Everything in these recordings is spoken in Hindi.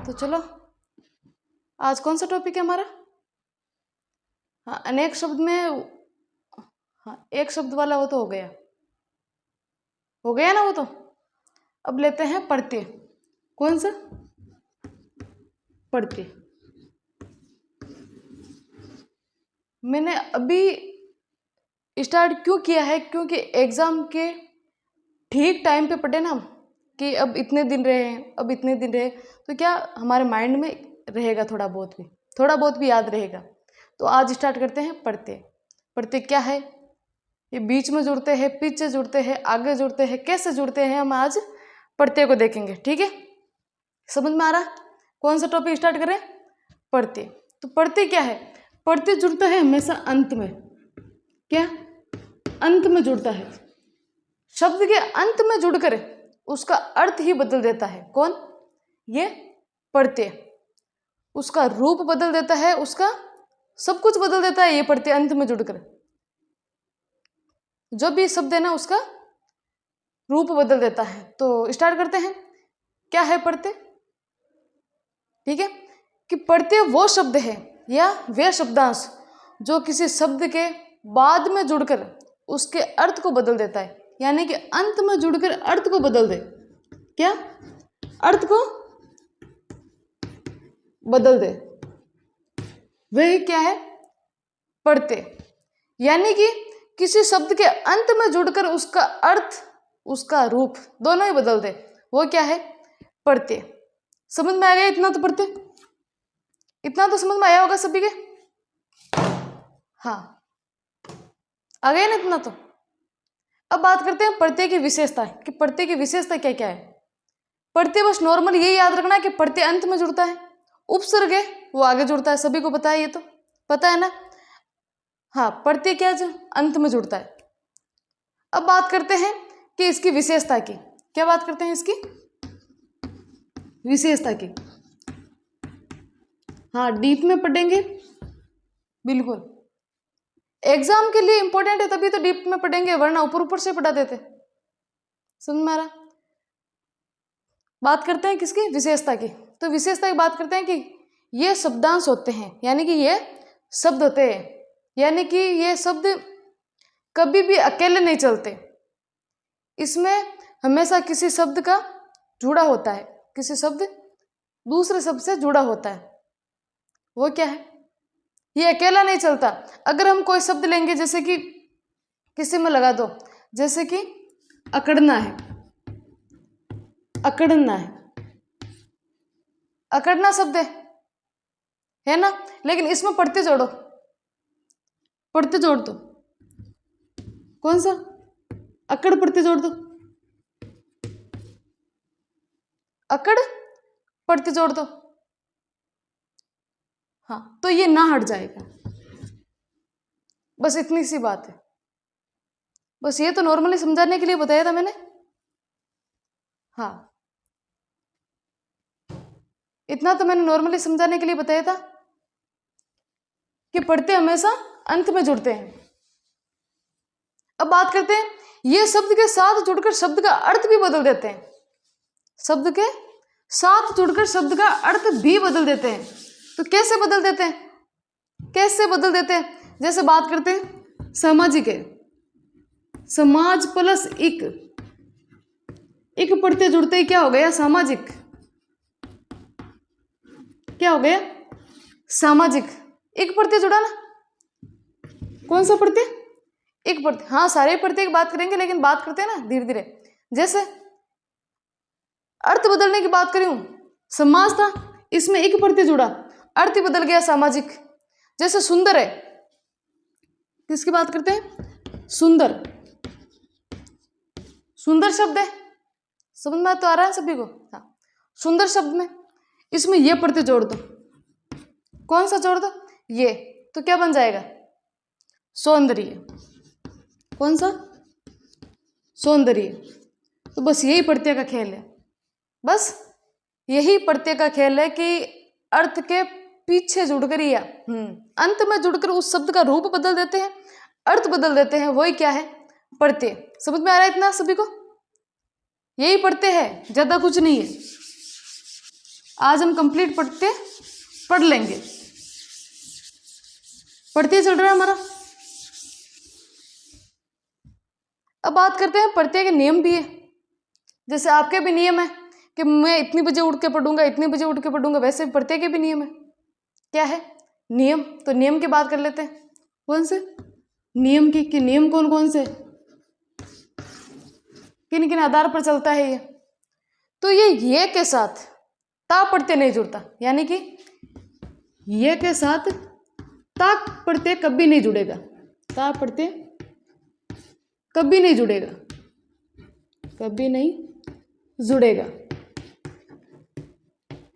तो चलो आज कौन सा टॉपिक है हमारा? हाँ, अनेक शब्द में, हाँ एक शब्द वाला वो तो हो गया ना वो तो। अब लेते हैं प्रत्यय। कौन सा? प्रत्यय। मैंने अभी स्टार्ट क्यों किया है? क्योंकि एग्जाम के ठीक टाइम पे पढ़े ना कि अब इतने दिन रहे हैं, अब इतने दिन रहे, तो क्या हमारे माइंड में रहेगा, थोड़ा बहुत भी याद रहेगा। तो आज स्टार्ट करते हैं प्रत्यय। प्रत्यय क्या है? ये बीच में जुड़ते हैं, पीछे जुड़ते हैं, आगे जुड़ते हैं, कैसे जुड़ते हैं, हम आज प्रत्यय को देखेंगे। ठीक है, समझ में आ रहा? कौन सा टॉपिक स्टार्ट करें? प्रत्यय। तो प्रत्यय क्या है? प्रत्यय जुड़ता है हमेशा अंत में। क्या? अंत में जुड़ता है। शब्द के अंत में जुड़कर उसका अर्थ ही बदल देता है। कौन? ये प्रत्यय। उसका रूप बदल देता है, उसका सब कुछ बदल देता है ये प्रत्यय अंत में जुड़कर। जो भी शब्द है ना उसका रूप बदल देता है। तो स्टार्ट करते हैं, क्या है प्रत्यय? ठीक है, कि प्रत्यय वो शब्द है या वे शब्दांश जो किसी शब्द के बाद में जुड़कर उसके अर्थ को बदल देता है, यानी कि अंत में जुड़कर अर्थ को बदल दे। क्या? अर्थ को बदल दे, वही क्या है? प्रत्यय। यानी कि किसी शब्द के अंत में जुड़कर उसका अर्थ, उसका रूप दोनों ही बदल दे, वो क्या है? प्रत्यय। समझ में आ गया इतना? तो प्रत्यय इतना तो समझ में आया होगा सभी के। हाँ, आ गया ना इतना? तो अब बात करते हैं प्रत्यय की विशेषता, कि प्रत्यय की विशेषता क्या क्या है। प्रत्यय बस नॉर्मल ये याद रखना कि प्रत्यय अंत में जुड़ता है, उपसर्ग है वो आगे जुड़ता है, सभी को पता है, ये तो पता है ना। हाँ, प्रत्यय क्या जो अंत में जुड़ता है। अब बात करते हैं कि इसकी विशेषता की। क्या बात करते हैं? इसकी विशेषता की। हाँ, डीप में पढ़ेंगे, बिल्कुल एग्जाम के लिए इंपॉर्टेंट है, तभी तो डीप में पढ़ेंगे, वरना ऊपर ऊपर से पढ़ा देते। समझ में आ रहा? बात करते हैं किसकी? विशेषता की। तो विशेषता की बात करते हैं कि ये शब्दांश होते हैं, यानी कि ये शब्द होते हैं, यानी कि ये शब्द कभी भी अकेले नहीं चलते। इसमें हमेशा किसी शब्द का जुड़ा होता है, किसी शब्द दूसरे शब्द से जुड़ा होता है। वो क्या है? ये अकेला नहीं चलता। अगर हम कोई शब्द लेंगे, जैसे कि किसी में लगा दो, जैसे कि अकड़ना है, अकड़ना है, अकड़ना शब्द है ना, लेकिन इसमें प्रत्यय जोड़ो, प्रत्यय जोड़ दो। कौन सा? अकड़ प्रत्यय जोड़ दो, अकड़ प्रत्यय जोड़ दो। हाँ, तो ये ना हट जाएगा। बस इतनी सी बात है। बस ये तो नॉर्मली समझाने के लिए बताया था मैंने। हाँ, इतना तो मैंने नॉर्मली समझाने के लिए बताया था कि प्रत्यय हमेशा अंत में जुड़ते हैं। अब बात करते हैं, ये शब्द के साथ जुड़कर शब्द का अर्थ भी बदल देते हैं। शब्द के साथ जुड़कर शब्द का अर्थ भी बदल देते हैं। तो कैसे बदल देते हैं? कैसे बदल देते हैं? जैसे बात करते हैं सामाजिक है, समाज प्लस इक, इक प्रत्यय जुड़ते ही क्या हो गया? सामाजिक। क्या हो गया? सामाजिक। एक प्रत्यय जुड़ा ना, कौन सा प्रत्यय? एक प्रत्यय। हाँ, सारे प्रत्यय की बात करेंगे, लेकिन बात करते हैं ना धीरे धीरे। जैसे अर्थ बदलने की बात करी हूं, समाज था, इसमें एक प्रत्यय जुड़ा, अर्थ ही बदल गया, सामाजिक। जैसे सुंदर है, किसकी बात करते हैं? सुंदर। सुंदर शब्द है, समझ में तो आ रहा है सभी को? हाँ, सुंदर शब्द में इसमें ये प्रत्यय जोड़ दो। कौन सा जोड़ दो? ये। तो क्या बन जाएगा? सौंदर्य। कौन सा? सौंदर्य। तो बस यही प्रत्यय का खेल है, बस यही प्रत्यय का खेल है कि अर्थ के पीछे जुड़कर या अंत में जुड़कर उस शब्द का रूप बदल देते हैं, अर्थ बदल देते हैं। वही क्या है? प्रत्यय। समझ में आ रहा है इतना सभी को? यही प्रत्यय है, ज्यादा कुछ नहीं है। आज हम कंप्लीट पढ़ लेंगे। पढ़ते चल रहा है हमारा। अब बात करते हैं प्रत्यय के नियम भी है। जैसे आपके भी नियम है कि मैं इतनी बजे उठ के पढ़ूंगा, इतनी बजे उठ के पढ़ूंगा, वैसे प्रत्यय के भी नियम है। क्या है? नियम। तो नियम की बात कर लेते हैं। कौन से नियम की? कि नियम कौन कौन से, किन किन आधार पर चलता है ये? तो ये के साथ ता प्रत्यय नहीं जुड़ता, यानी कि ये के साथ ता प्रत्यय कभी नहीं जुड़ेगा। ता प्रत्यय कभी नहीं जुड़ेगा, कभी नहीं जुड़ेगा,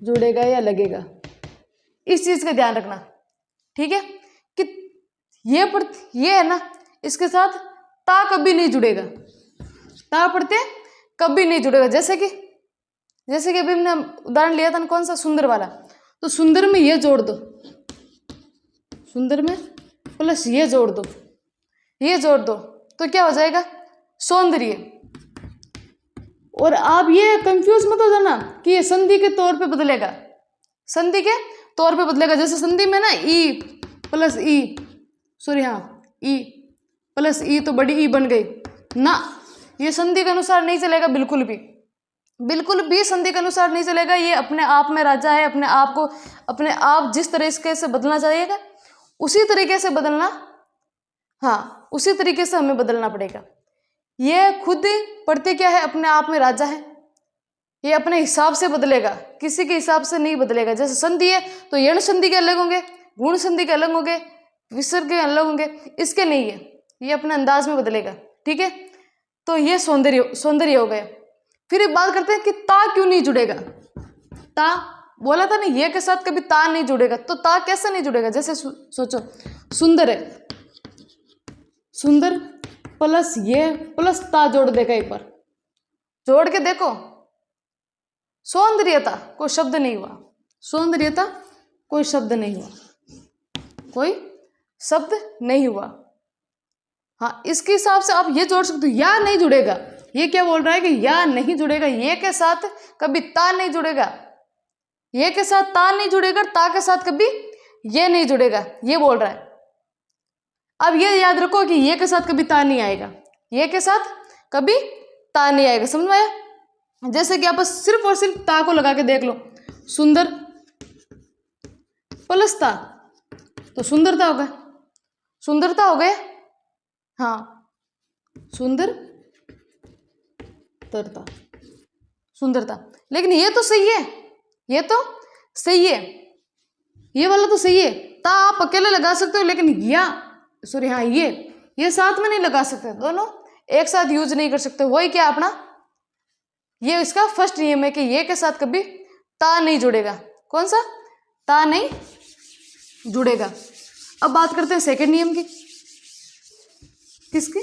जुड़ेगा या लगेगा, इस चीज का ध्यान रखना। ठीक है कि ये है ना, इसके साथ ता कभी नहीं जुड़ेगा, ता प्रत्यय कभी नहीं जुड़ेगा। जैसे कि अभी हमने उदाहरण लिया था ना, कौन सा? सुंदर वाला। तो सुंदर में ये जोड़ दो, सुंदर में प्लस ये जोड़ दो, ये जोड़ दो, तो क्या हो जाएगा? सौंदर्य। और आप ये कंफ्यूज मत हो जाना कि ये संधि के तौर पे बदलेगा, संधि के तौर पे बदलेगा। जैसे संधि में ना ई प्लस ई, सॉरी हाँ, ई प्लस ई तो बड़ी ई बन गई ना, ये संधि के अनुसार नहीं चलेगा, बिल्कुल भी संधि के अनुसार नहीं चलेगा। ये अपने आप में राजा है, अपने आप जिस तरीके से बदलना चाहिएगा उसी तरीके से बदलना, हाँ उसी तरीके से हमें बदलना पड़ेगा। ये खुद प्रत्यय क्या है? अपने आप में राजा है, ये अपने हिसाब से बदलेगा, किसी के हिसाब से नहीं बदलेगा। जैसे संधि है तो यण संधि के अलग होंगे, गुण संधि के अलग होंगे, विसर्ग के अलग होंगे, इसके नहीं है, ये अपने अंदाज में बदलेगा। ठीक है, तो ये सौंदर्य हो गया। फिर एक बात करते हैं कि ता क्यों नहीं जुड़ेगा? ता बोला था ना, ये के साथ कभी ता नहीं जुड़ेगा, तो ता कैसे नहीं जुड़ेगा? जैसे सोचो, सुंदर है, सुंदर प्लस ये प्लस ता जोड़ देगा, एक बार जोड़ के देखो, सौंदर्यता कोई शब्द नहीं हुआ, सौंदर्यता कोई शब्द नहीं हुआ, कोई शब्द नहीं हुआ। हाँ, इसके हिसाब से आप ये जोड़ सकते हो, या नहीं जुड़ेगा। ये क्या बोल रहा है कि या नहीं जुड़ेगा, ये के साथ कभी ता नहीं जुड़ेगा, ये के साथ ता नहीं जुड़ेगा, ता के साथ कभी ये नहीं जुड़ेगा, ये बोल रहा है। अब ये याद रखो कि ये के साथ कभी ता नहीं आएगा, ये के साथ कभी ता नहीं आएगा, समझ में आया? जैसे कि आप सिर्फ और सिर्फ ता को लगा के देख लो, सुंदर प्लस ता तो सुंदरता हो गया, सुंदरता हो गया, हाँ सुंदरता। लेकिन ये तो सही है, ये तो सही है, ये वाला तो सही है। ता आप अकेले लगा सकते हो, लेकिन ये साथ में नहीं लगा सकते, दोनों एक साथ यूज नहीं कर सकते। वही क्या अपना, ये इसका फर्स्ट नियम है कि ये के साथ कभी ता नहीं जुड़ेगा। कौन सा? ता नहीं जुड़ेगा। अब बात करते हैं सेकंड नियम की। किसकी?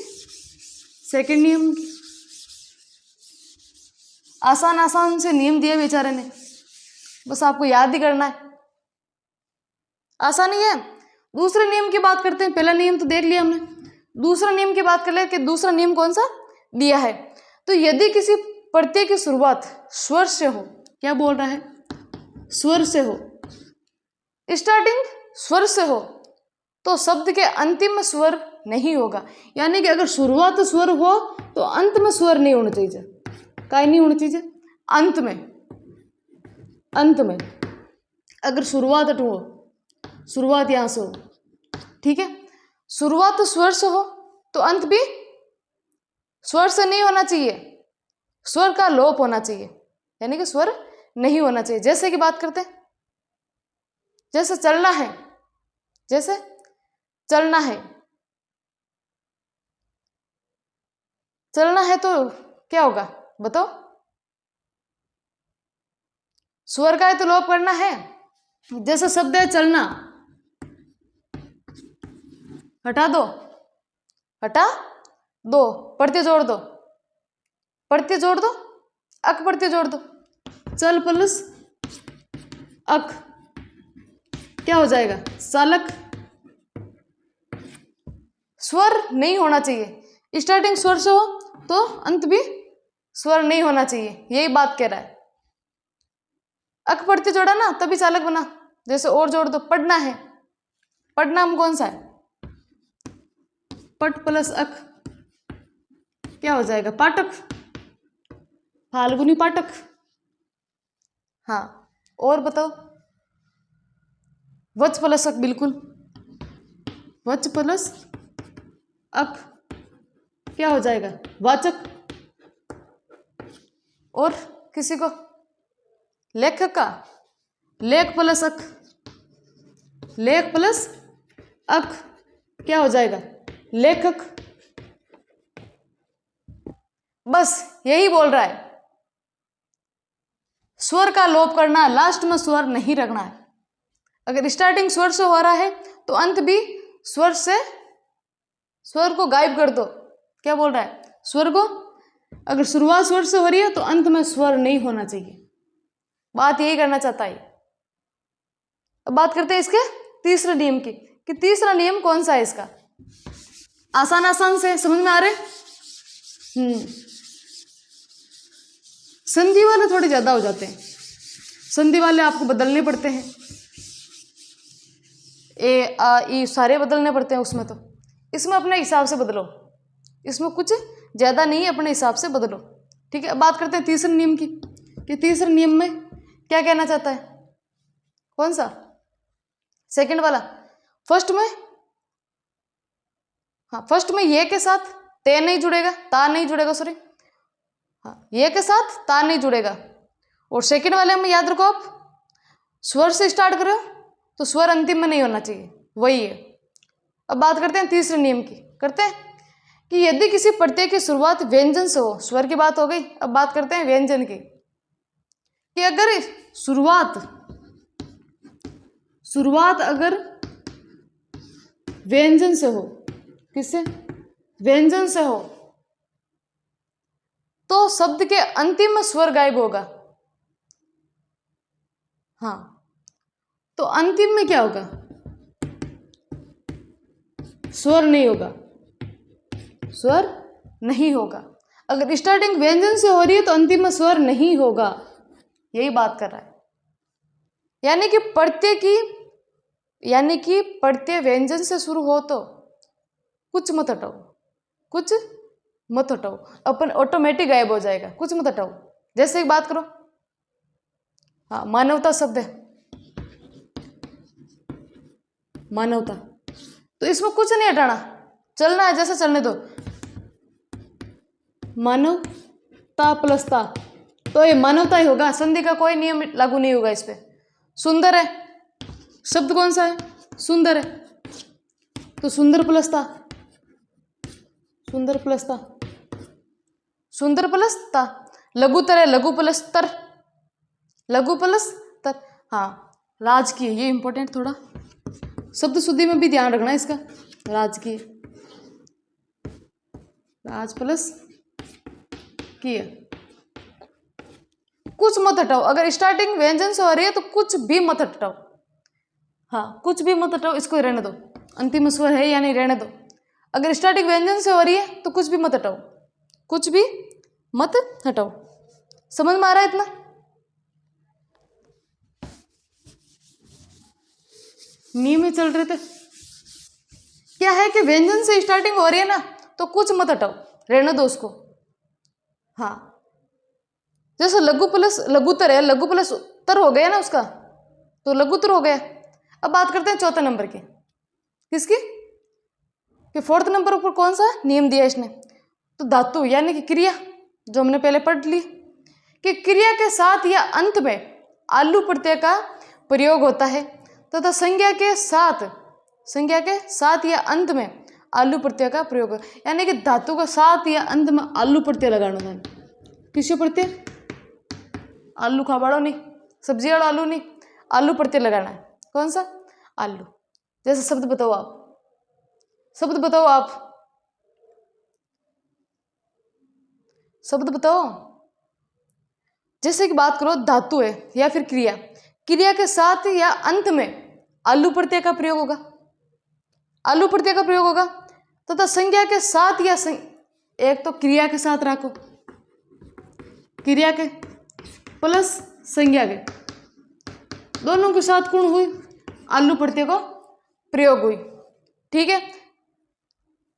सेकंड नियम की। आसान से नियम दिए बेचारे ने, बस आपको याद ही करना है, आसानी है। दूसरे नियम की बात करते हैं। पहला नियम तो देख लिया हमने, दूसरा नियम की बात कर ले कि दूसरा नियम कौन सा दिया है। तो यदि किसी प्रत्यय की शुरुआत स्वर से हो, क्या बोल रहा है? स्वर से हो, स्टार्टिंग स्वर से हो, तो शब्द के अंतिम में स्वर नहीं होगा। यानी कि अगर शुरुआत स्वर हो तो अंत में स्वर नहीं होना चाहिए, काहे नहीं होना चाहिए? अंत में अगर शुरुआत हो, शुरुआत यहां से हो, ठीक है, शुरुआत तो स्वर से हो तो अंत भी स्वर से नहीं होना चाहिए, स्वर का लोप होना चाहिए, यानी कि स्वर नहीं होना चाहिए। जैसे कि बात करते हैं, जैसे चलना है, जैसे चलना है, चलना है तो क्या होगा बताओ? स्वर का ही तो लोप करना है। जैसे शब्द है चलना, हटा दो, हटा दो, प्रत्यय जोड़ दो, प्रत्यय जोड़ दो, अक प्रत्यय जोड़ दो, चल प्लस अक क्या हो जाएगा? चालक। स्वर नहीं होना चाहिए, स्टार्टिंग स्वर से हो तो अंत भी स्वर नहीं होना चाहिए, यही बात कह रहा है। अक पढ़ते जोड़ा ना तभी चालक बना। जैसे और जोड़ दो, पढ़ना है, पढ़नाम कौन सा है? पट प्लस अक क्या हो जाएगा? पाठक, फाल्गुनी पाठक। हाँ, और बताओ। वच प्लस अक, बिल्कुल, वच प्लस अक क्या हो जाएगा? वाचक। और किसी को? लेखक का लेख प्लस अक, लेख प्लस अक क्या हो जाएगा? लेखक। बस यही बोल रहा है, स्वर का लोप करना, लास्ट में स्वर नहीं रखना है। अगर स्टार्टिंग स्वर से हो रहा है तो अंत भी स्वर से, स्वर को गायब कर दो। क्या बोल रहा है? स्वर को, अगर शुरुआत स्वर से हो रही है तो अंत में स्वर नहीं होना चाहिए। बात यही करना चाहता है। अब बात करते हैं इसके तीसरे नियम की, कि तीसरा नियम कौन सा है इसका। आसान आसान से समझ में आ रहे? संधि वाले थोड़े ज्यादा हो जाते हैं, संधि वाले आपको बदलने पड़ते हैं, ए आ ई सारे बदलने पड़ते हैं उसमें। तो इसमें अपने हिसाब से बदलो, इसमें कुछ ज्यादा नहीं है, अपने हिसाब से बदलो। ठीक है, अब बात करते हैं तीसरे नियम की, कि तीसरे नियम में क्या कहना चाहता है? कौन सा? सेकंड वाला। फर्स्ट में, हाँ, फर्स्ट में ये के साथ ते नहीं जुड़ेगा, ता नहीं जुड़ेगा, सॉरी, हाँ, ये के साथ ता नहीं जुड़ेगा। और सेकंड वाले में याद रखो, आप स्वर से स्टार्ट करो तो स्वर अंतिम में नहीं होना चाहिए, वही है। अब बात करते हैं तीसरे नियम की, करते हैं कि यदि किसी प्रत्यय की शुरुआत व्यंजन से हो, स्वर की बात हो गई, अब बात करते हैं व्यंजन की, कि अगर शुरुआत अगर व्यंजन से हो, किससे? व्यंजन से हो, तो शब्द के अंतिम में स्वर गायब होगा। हाँ, तो अंतिम में क्या होगा? स्वर नहीं होगा, स्वर नहीं होगा। अगर स्टार्टिंग व्यंजन से हो रही है तो अंतिम में स्वर नहीं होगा, यही बात कर रहा है। यानी कि प्रत्यय व्यंजन से शुरू हो तो कुछ मत हटाओ, कुछ मत हटाओ, अपन ऑटोमेटिक गायब हो जाएगा, कुछ मत हटाओ। जैसे एक बात करो, हाँ, मानवता शब्द है, मानवता, तो इसमें कुछ नहीं हटाना, चलना है जैसे चलने दो। मानवता प्लस ता, तो ये मानवता ही होगा, संधि का कोई नियम लागू नहीं होगा इस पे। सुंदर है, शब्द कौन सा है? सुंदर है, तो सुंदर प्लस ता, सुंदर प्लस ता, सुंदर प्लस ता। लघुतर है, लघु प्लस तर, लघु प्लस तर। हाँ, राजकीय, ये इंपॉर्टेंट, थोड़ा शब्द शुद्धि में भी ध्यान रखना इसका। राजकीय, राज प्लस किय, कुछ मत हटाओ। अगर स्टार्टिंग व्यंजन से हो रही है तो कुछ भी मत हटाओ, हाँ, कुछ भी मत हटाओ, इसको रहने दो, अंतिम स्वर है यानी रहने दो। अगर स्टार्टिंग व्यंजन से हो रही है तो कुछ भी मत हटाओ, कुछ भी मत हटाओ। समझ में आ रहा है इतना? नियम में चल रहे थे। क्या है कि व्यंजन से स्टार्टिंग हो रही है ना तो कुछ मत हटाओ, रहने दो उसको। हाँ, जैसे लघु प्लस लघुतर है, लघु प्लस उत्तर हो गया ना उसका, तो लघुतर हो गया। अब बात करते हैं चौथे नंबर की, किसकी? कि फोर्थ नंबर पर कौन सा नियम दिया इसने? तो धातु यानी कि क्रिया, जो हमने पहले पढ़ ली, कि क्रिया के साथ या अंत में आलू प्रत्यय का प्रयोग होता है तथा संज्ञा के साथ या अंत में आलू प्रत्यय का प्रयोग, यानी कि धातु का साथ या अंत में आलू प्रत्यय लगाना है। किसी प्रत्यय? आलू खाबाड़ो नहीं, सब्जी वाला आलू नहीं, आलू प्रत्यय लगाना है। कौन सा? आलू। जैसे शब्द बताओ आप, शब्द बताओ आप, शब्द बताओ। जैसे कि बात करो, धातु है या फिर क्रिया, क्रिया के साथ या अंत में आलू प्रत्यय का प्रयोग होगा, आलू प्रत्यय का प्रयोग होगा तथा संज्ञा के साथ या एक तो क्रिया के साथ रखो, क्रिया के प्लस संज्ञा के, दोनों के साथ कौन हुई, आलू प्रत्यय का प्रयोग हुई। ठीक है,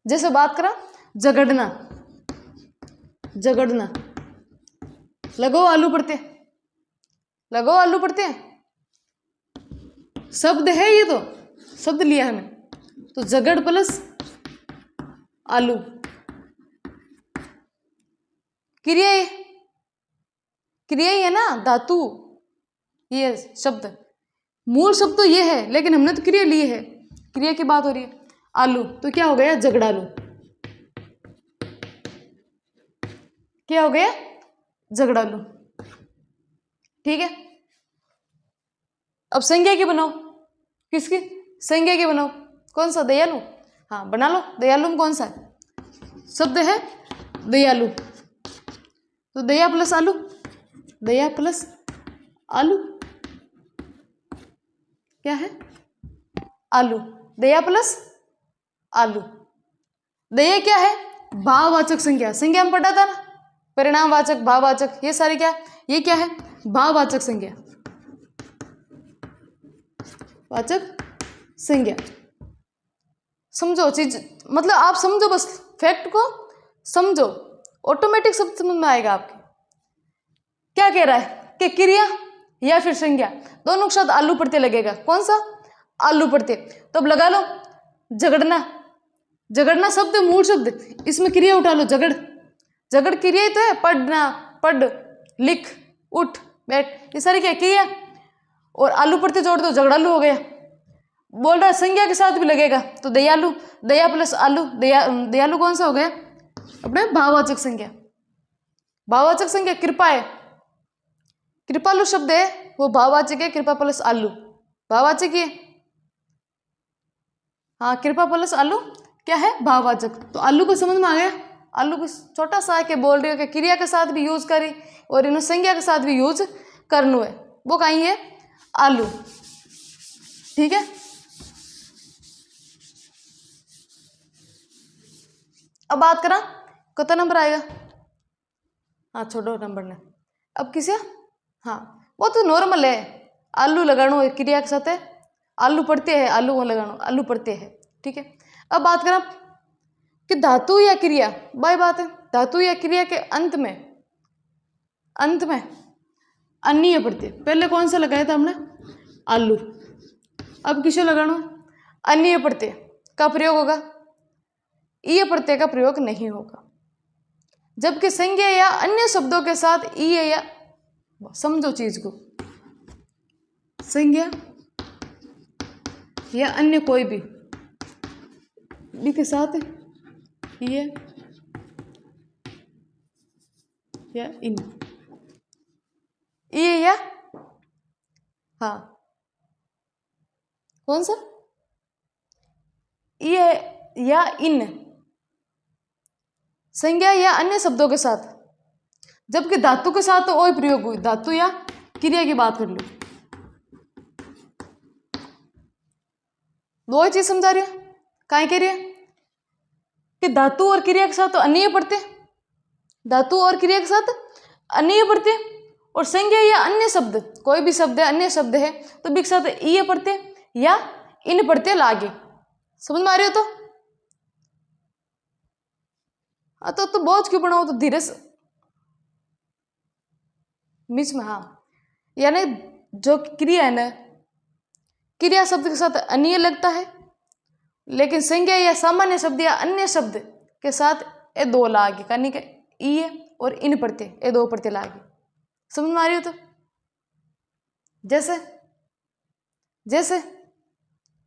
जैसे बात करा झगड़ना, झगड़ना, लगाओ आलू प्रत्यय, लगाओ आलू प्रत्यय, शब्द है ये, तो शब्द लिया हमें, तो झगड़ प्लस आलू, क्रिया ये, क्रिया ही है ना, धातु, ये शब्द, मूल शब्द तो ये है, लेकिन हमने तो क्रिया ली है, क्रिया की बात हो रही है। आलू तो क्या हो गया, झगड़ालू, क्या हो गया, झगड़ालू। ठीक है, अब संज्ञा की बनाओ, किसकी, संज्ञा की बनाओ, कौन सा, दयालु, हाँ बना लो, दयालु में कौन सा शब्द है, दयालु, तो दया प्लस आलू, दया प्लस आलू क्या है, आलू, दया प्लस आलू। दया क्या है, भाववाचक संज्ञा, संज्ञा में पढ़ा था ना, परिणामवाचक, भाववाचक, ये सारे क्या, ये क्या है, भाववाचक संज्ञा, वाचक संज्ञा। समझो चीज, मतलब आप समझो, बस फैक्ट को समझो, ऑटोमेटिक सब समझ में आएगा आपके। क्या कह रहा है कि क्रिया या फिर संज्ञा दोनों के साथ आलू प्रत्यय लगेगा, कौन सा, आलू प्रत्यय, तो अब लगा लो झगड़ना, झगड़ना शब्द मूल शब्द, इसमें क्रिया उठा लो, झगड़, झगड़ क्रिया ही तो है, पढ़ना, पढ़, लिख, उठ, बैठ, ये सारी क्या क्रिया, और आलू प्रत्यय जोड़ दो, झगड़ालू हो गया। बोल रहा है संज्ञा के साथ भी लगेगा, तो दयालु, दया प्लस आलू, दयालु कौन सा हो गया, अपने भाववाचक संज्ञा, भाववाचक संज्ञा कृपा है, कृपालु शब्द है वो भाववाचक है, कृपा प्लस आलू भाववाचक है, हाँ कृपा प्लस आलू क्या है, भाववाचक। तो आलू को समझ में आ गया, आलू को छोटा सा है कि बोल रही हो कि क्रिया के साथ भी यूज करी और इन्होंने संज्ञा के साथ भी यूज करना है, वो कहीं है, आलू। ठीक है, अब बात करा कितना नंबर आएगा, हाँ छोड़ो नंबर ने, अब किसे, हाँ वो तो नॉर्मल है, आलू लगानो है, क्रिया के साथ है, आलू पढ़ते हैं, आलू वो लगानो, आलू पढ़ते हैं। ठीक है, अब बात करा कि धातु या क्रिया, बाई बात है, धातु या क्रिया के अंत में, अंत में अन्य प्रत्यय, पहले कौन सा लगाया था हमने, आलू, अब किसे लगाना, अन्य प्रत्यय का प्रयोग होगा, ईय प्रत्यय का प्रयोग नहीं होगा, जबकि संज्ञा या अन्य शब्दों के साथ ईय या, समझो चीज को, संज्ञा या अन्य कोई भी के साथ ईय या इन, ईय या, हाँ कौन सा, ईय या इन, संज्ञा या अन्य शब्दों के साथ, जबकि धातु के साथ तो वही प्रयोग हुई, धातु या क्रिया की बात कर लो, दो ही चीज समझा रही है, काय कह रही है कि धातु और क्रिया के साथ तो अन्य प्रत्यय, धातु और क्रिया के साथ अन्य प्रत्यय, और संज्ञा या अन्य शब्द, कोई भी शब्द है, अन्य शब्द है, तो भी के साथ ईय प्रत्यय या इन प्रत्यय लागे, समझ में आ रही हो, तो हाँ तो बोझ क्यों बनाओ, तो धीरे से बीच में, हाँ यानी जो क्रिया है ना, क्रिया शब्द के साथ अन्य लगता है, लेकिन संज्ञा या सामान्य शब्द या अन्य शब्द के साथ ये दो लागे, कहीं के ईय और इन प्रत्यय, ये दो प्रत्यय लागे, समझ में आ रही हो, तो जैसे, जैसे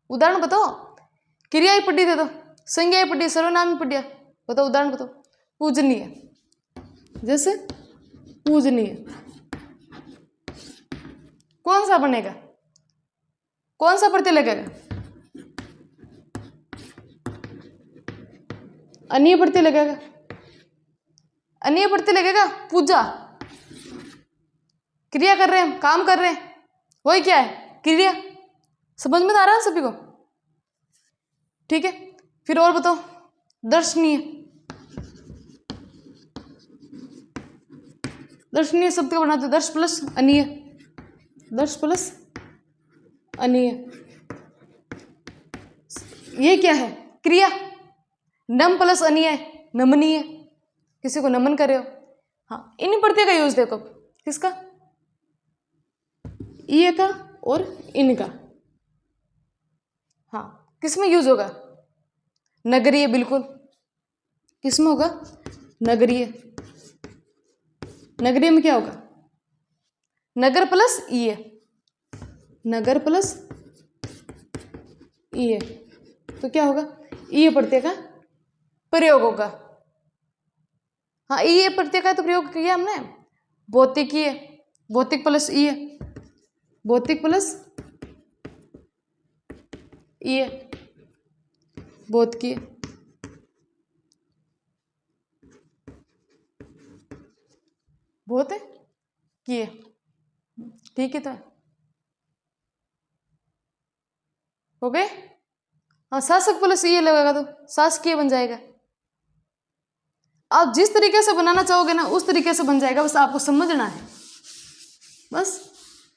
उदाहरण बताओ, क्रिया ही पढ़ी दे दो, संज्ञा ही पढ़ी, सर्वनाम ही पढ़िया, बताओ उदाहरण बताओ, पूजनीय, जैसे पूजनीय कौन सा बनेगा, कौन सा प्रत्यय लगेगा, अन्य प्रत्यय लगेगा, अन्य प्रत्यय लगेगा, पूजा, क्रिया कर रहे हैं, काम कर रहे हैं, वही क्या है, क्रिया, समझ में आ रहा है सभी को। ठीक है, फिर और बताओ, दर्शनीय, दर्शनीय शब्द का बनाते, दर्श प्लस अन्य, दर्श प्लस अनीय। ये क्या है? क्रिया। नम प्लस अनीय, नमनीय। किसी को नमन करे हो। हाँ, इन प्रत्यय का यूज देखो। किसका? ये का और इनका। हाँ, किसमें यूज होगा? नगरीय, बिल्कुल। किसमें होगा? नगरीय। नगरीय में क्या होगा? नगर प्लस ईय, नगर प्लस ईय, तो क्या होगा? ईय प्रत्यय का प्रयोग होगा। हाँ, ईय प्रत्यय का तो प्रयोग किया हमने। भौतिकीय, भौतिक प्लस ईय, भौतिक प्लस ईय, भौतिकीय। बहुत है किए, ठीक है। तो हो गए। हाँ, शासक प्लस ये लगेगा तो शासकीय बन जाएगा। आप जिस तरीके से बनाना चाहोगे ना उस तरीके से बन जाएगा, बस आपको समझना है, बस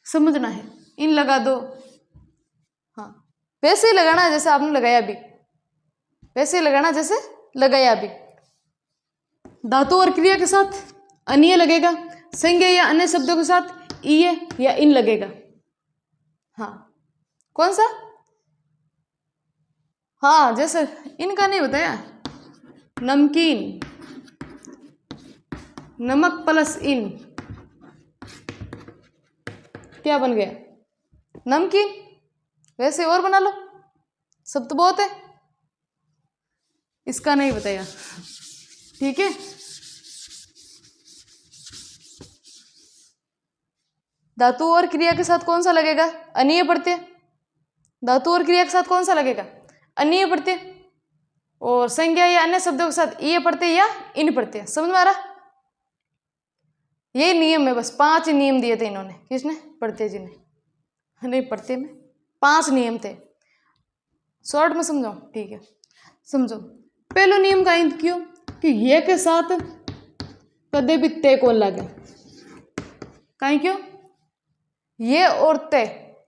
समझना है। इन लगा दो। हाँ, वैसे ही लगाना है जैसे आपने लगाया अभी, वैसे ही लगाना जैसे लगाया अभी। धातु और क्रिया के साथ अनीय लगेगा, संज्ञा या अन्य शब्दों के साथ ईय या इन लगेगा। हाँ, कौन सा? हाँ, जैसे इनका नहीं बताया। नमकीन, नमक प्लस इन क्या बन गया? नमकीन। वैसे और बना लो, सब तो बहुत है। इसका नहीं बताया, ठीक है। धातु और क्रिया के साथ कौन सा लगेगा? अनीय प्रत्यय। धातु और क्रिया के साथ कौन सा लगेगा? अनीय प्रत्यय। और संज्ञा या अन्य शब्दों के साथ ईय प्रत्यय या इन प्रत्यय। समझ में आ रहा? ये नियम है, बस 5 नियम दिए थे इन्होंने। किसने? प्रत्यय जी ने। नहीं, प्रत्यय में 5 नियम थे। शॉर्ट में समझाओ, ठीक है। समझो, पहला नियम का इंत क्यों कि ये के साथ कदे भी ते को लगे। कहीं क्यों? ये और ते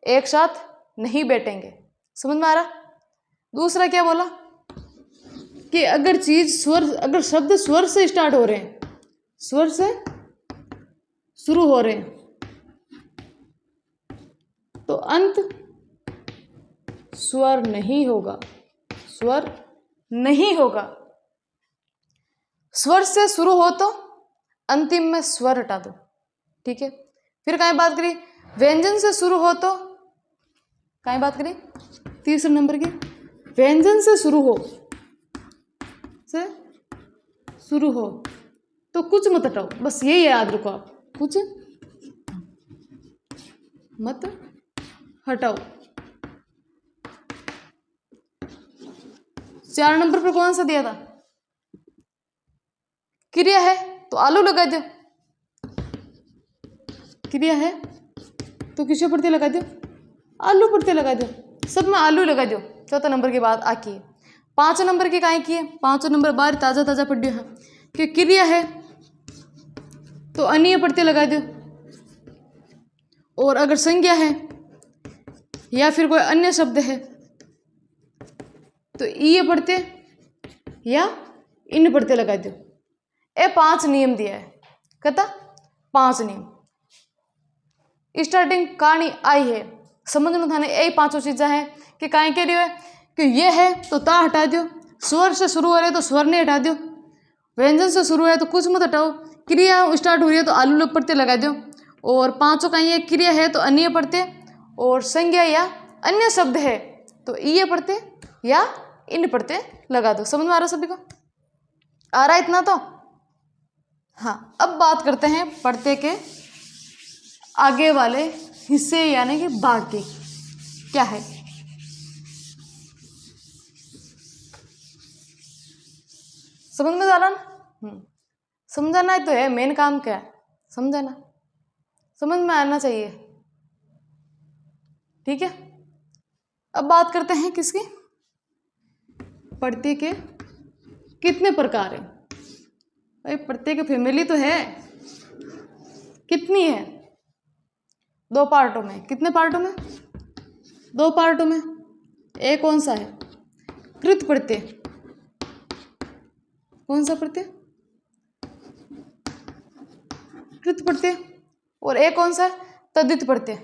एक साथ नहीं बैठेंगे। समझ में आ रहा? दूसरा क्या बोला कि अगर चीज स्वर, अगर शब्द स्वर से स्टार्ट हो रहे हैं, स्वर से शुरू हो रहे हैं, तो अंत स्वर नहीं होगा, स्वर नहीं होगा। स्वर से शुरू हो तो अंतिम में स्वर हटा दो, ठीक है। फिर कहीं बात करी व्यंजन से शुरू हो तो, कहीं बात करी तीसरे नंबर की, व्यंजन से शुरू हो, से शुरू हो तो कुछ मत हटाओ। बस यही याद रखो आप, कुछ मत हटाओ। 4 नंबर पर कौन सा दिया था? क्रिया है तो आलू लगा दो, क्रिया है तो किसके प्रत्यय लगा दो? आलू प्रत्यय लगा दो, सब में आलू लगा दो। 4 नंबर की बात आकी है। 5 नंबर की काहे की है? 5 नंबर बाहर ताजा ताजा पढ़ है कि क्रिया है तो अनीय प्रत्यय लगा दो, और अगर संज्ञा है या फिर कोई अन्य शब्द है तो ईय प्रत्यय या इन प्रत्यय लगा दो। ये 5 नियम दिया है, कहता 5 नियम। स्टार्टिंग कहानी आई है, समझ में थाने यही 5 चीज़ें हैं कि काहे कह रही है कि ये है तो ता हटा दो, स्वर से शुरू हो रहे तो स्वर ने हटा दो, व्यंजन से शुरू है तो कुछ मत हटाओ, क्रिया स्टार्ट हो रही है तो आलू प्रत्यय लगा दो, और 5 का ये क्रिया है तो अन्य प्रत्यय, और संज्ञा या अन्य शब्द है तो ईय प्रत्यय या इन प्रत्यय लगा दो। समझ में आ रहा सभी को? आ रहा है इतना तो? हाँ, अब बात करते हैं प्रत्यय के आगे वाले हिस्से यानी कि भाग की। क्या है? समझ में आ रहा ना? समझाना ही तो है, मेन काम क्या है? समझाना, समझ में आना चाहिए, ठीक है। अब बात करते हैं किसकी? प्रत्यय के कितने प्रकार हैं? भाई प्रत्यय की फैमिली तो है, कितनी है? 2 पार्टों में। कितने पार्टों में? दो पार्टों में। एक कौन सा है? कृत प्रत्यय। कौन सा प्रत्यय? कृत प्रत्यय। और एक कौन सा है? तद्धित प्रत्यय।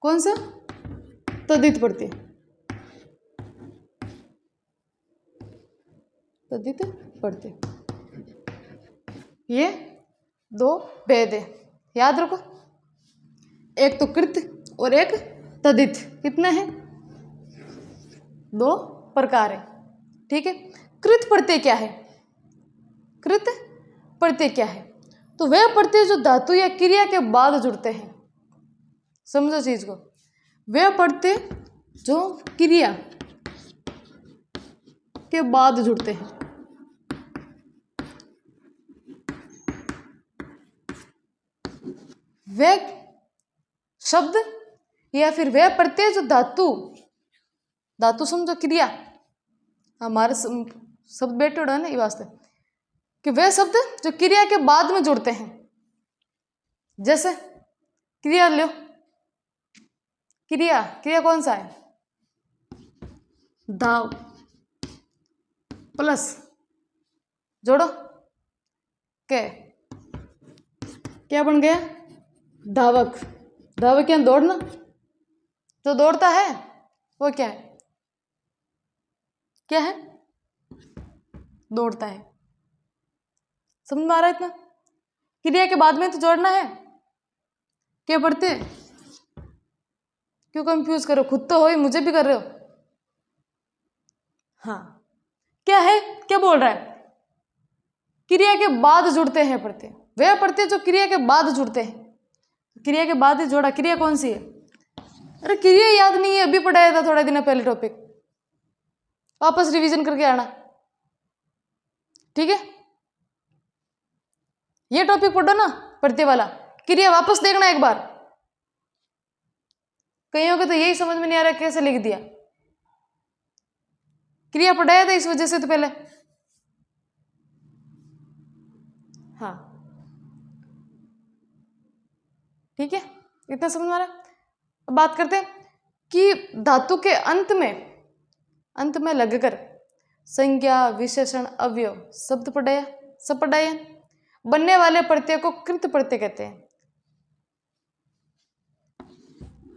कौन सा? तद्धित प्रत्यय। तद्धित प्रत्यय। ये दो भेद है, याद रखो। एक तो कृत और एक तद्धित। कितने हैं? दो प्रकार है, ठीक है। कृत प्रत्यय क्या है? कृत प्रत्यय क्या है? तो वह प्रत्यय जो धातु या क्रिया के बाद जुड़ते हैं। समझो चीज को। वह प्रत्यय जो क्रिया के बाद जुड़ते हैं। वह शब्द या फिर वह प्रत्यय जो धातु समझो क्रिया, हमारे शब्द बैठे उड़ा है ना, ये वास्ते कि वह शब्द जो क्रिया के बाद में जुड़ते हैं। जैसे क्रिया लो, क्रिया कौन सा है? धाव प्लस जोड़ो के क्या बन गया? धावक। धावक यहाँ दौड़ना, तो दौड़ता है वो क्या है? क्या है? दौड़ता है। समझ में आ रहा है इतना? क्रिया के बाद में तो जोड़ना है। क्या पढ़ते? क्यों कंफ्यूज करो? खुद तो हो ही, मुझे भी कर रहे हो। हाँ, क्या है? क्या बोल रहा है? क्रिया के बाद जुड़ते हैं प्रत्यय। वे प्रत्यय जो क्रिया के बाद जुड़ते हैं। क्रिया के बाद ही जोड़ा। क्रिया कौन सी है? अरे क्रिया याद नहीं है, अभी पढ़ाया था थोड़ा दिन पहले टॉपिक। वापस रिवीजन करके आना, ठीक है। ये टॉपिक पढ़ो ना, प्रत्यय वाला। क्रिया वापस देखना एक बार। कईयों को तो यही समझ में नहीं आ रहा कैसे लिख दिया। क्रिया पढ़ाया था इस वजह से तो पहले। हाँ, ठीक है, इतना समझ में आ रहा है। अब बात करते हैं कि धातु के अंत में लगकर संज्ञा, विशेषण, अवयव शब्द पढ़ाया, सब पढ़ाया। बनने वाले प्रत्यय को कृत प्रत्यय कहते हैं।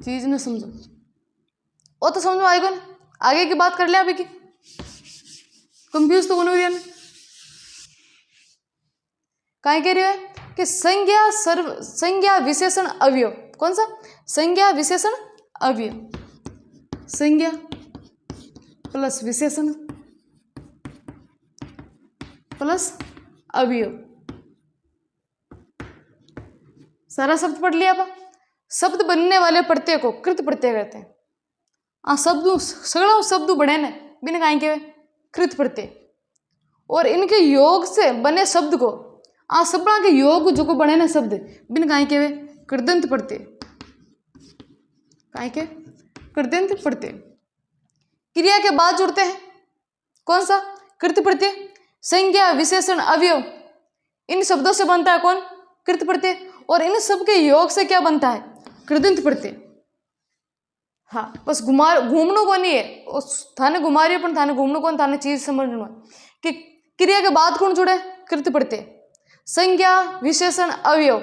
चीज न समझो वो तो समझो आएगा ना। आगे की बात कर ले। अभी की कंफ्यूज तो होने रही। कहीं कह रही है कि संज्ञा विशेषण अवयव। कौन सा? संज्ञा विशेषण अवयव। संज्ञा प्लस विशेषण प्लस अवयव। सारा शब्द पढ़ लिया। अब शब्द बनने वाले प्रत्यय को कृत प्रत्यय कहते हैं। सगड़ा शब्द बने ने बिना कहीं के कृत प्रत्यय। और इनके योग से बने शब्द को सबड़ा के योग जो को बने ना शब्द बिन कहीं के कृदंत प्रत्यय। कहीं के कृदंत प्रत्यय क्रिया के बाद जुड़ते हैं। कौन सा? कृत प्रत्यय। संज्ञा, विशेषण, अवयव इन शब्दों से बनता है कौन? कृत प्रत्यय। और इन सब के योग से क्या बनता है? कृदंत प्रत्यय। हाँ, बस घूमनो को नहीं है। उस थाने घुमा रही है, थाने घूमनो कौन, थाने चीज समझना कि क्रिया के बाद कौन जुड़े? कृत प्रत्यय। संज्ञा, विशेषण, अवयव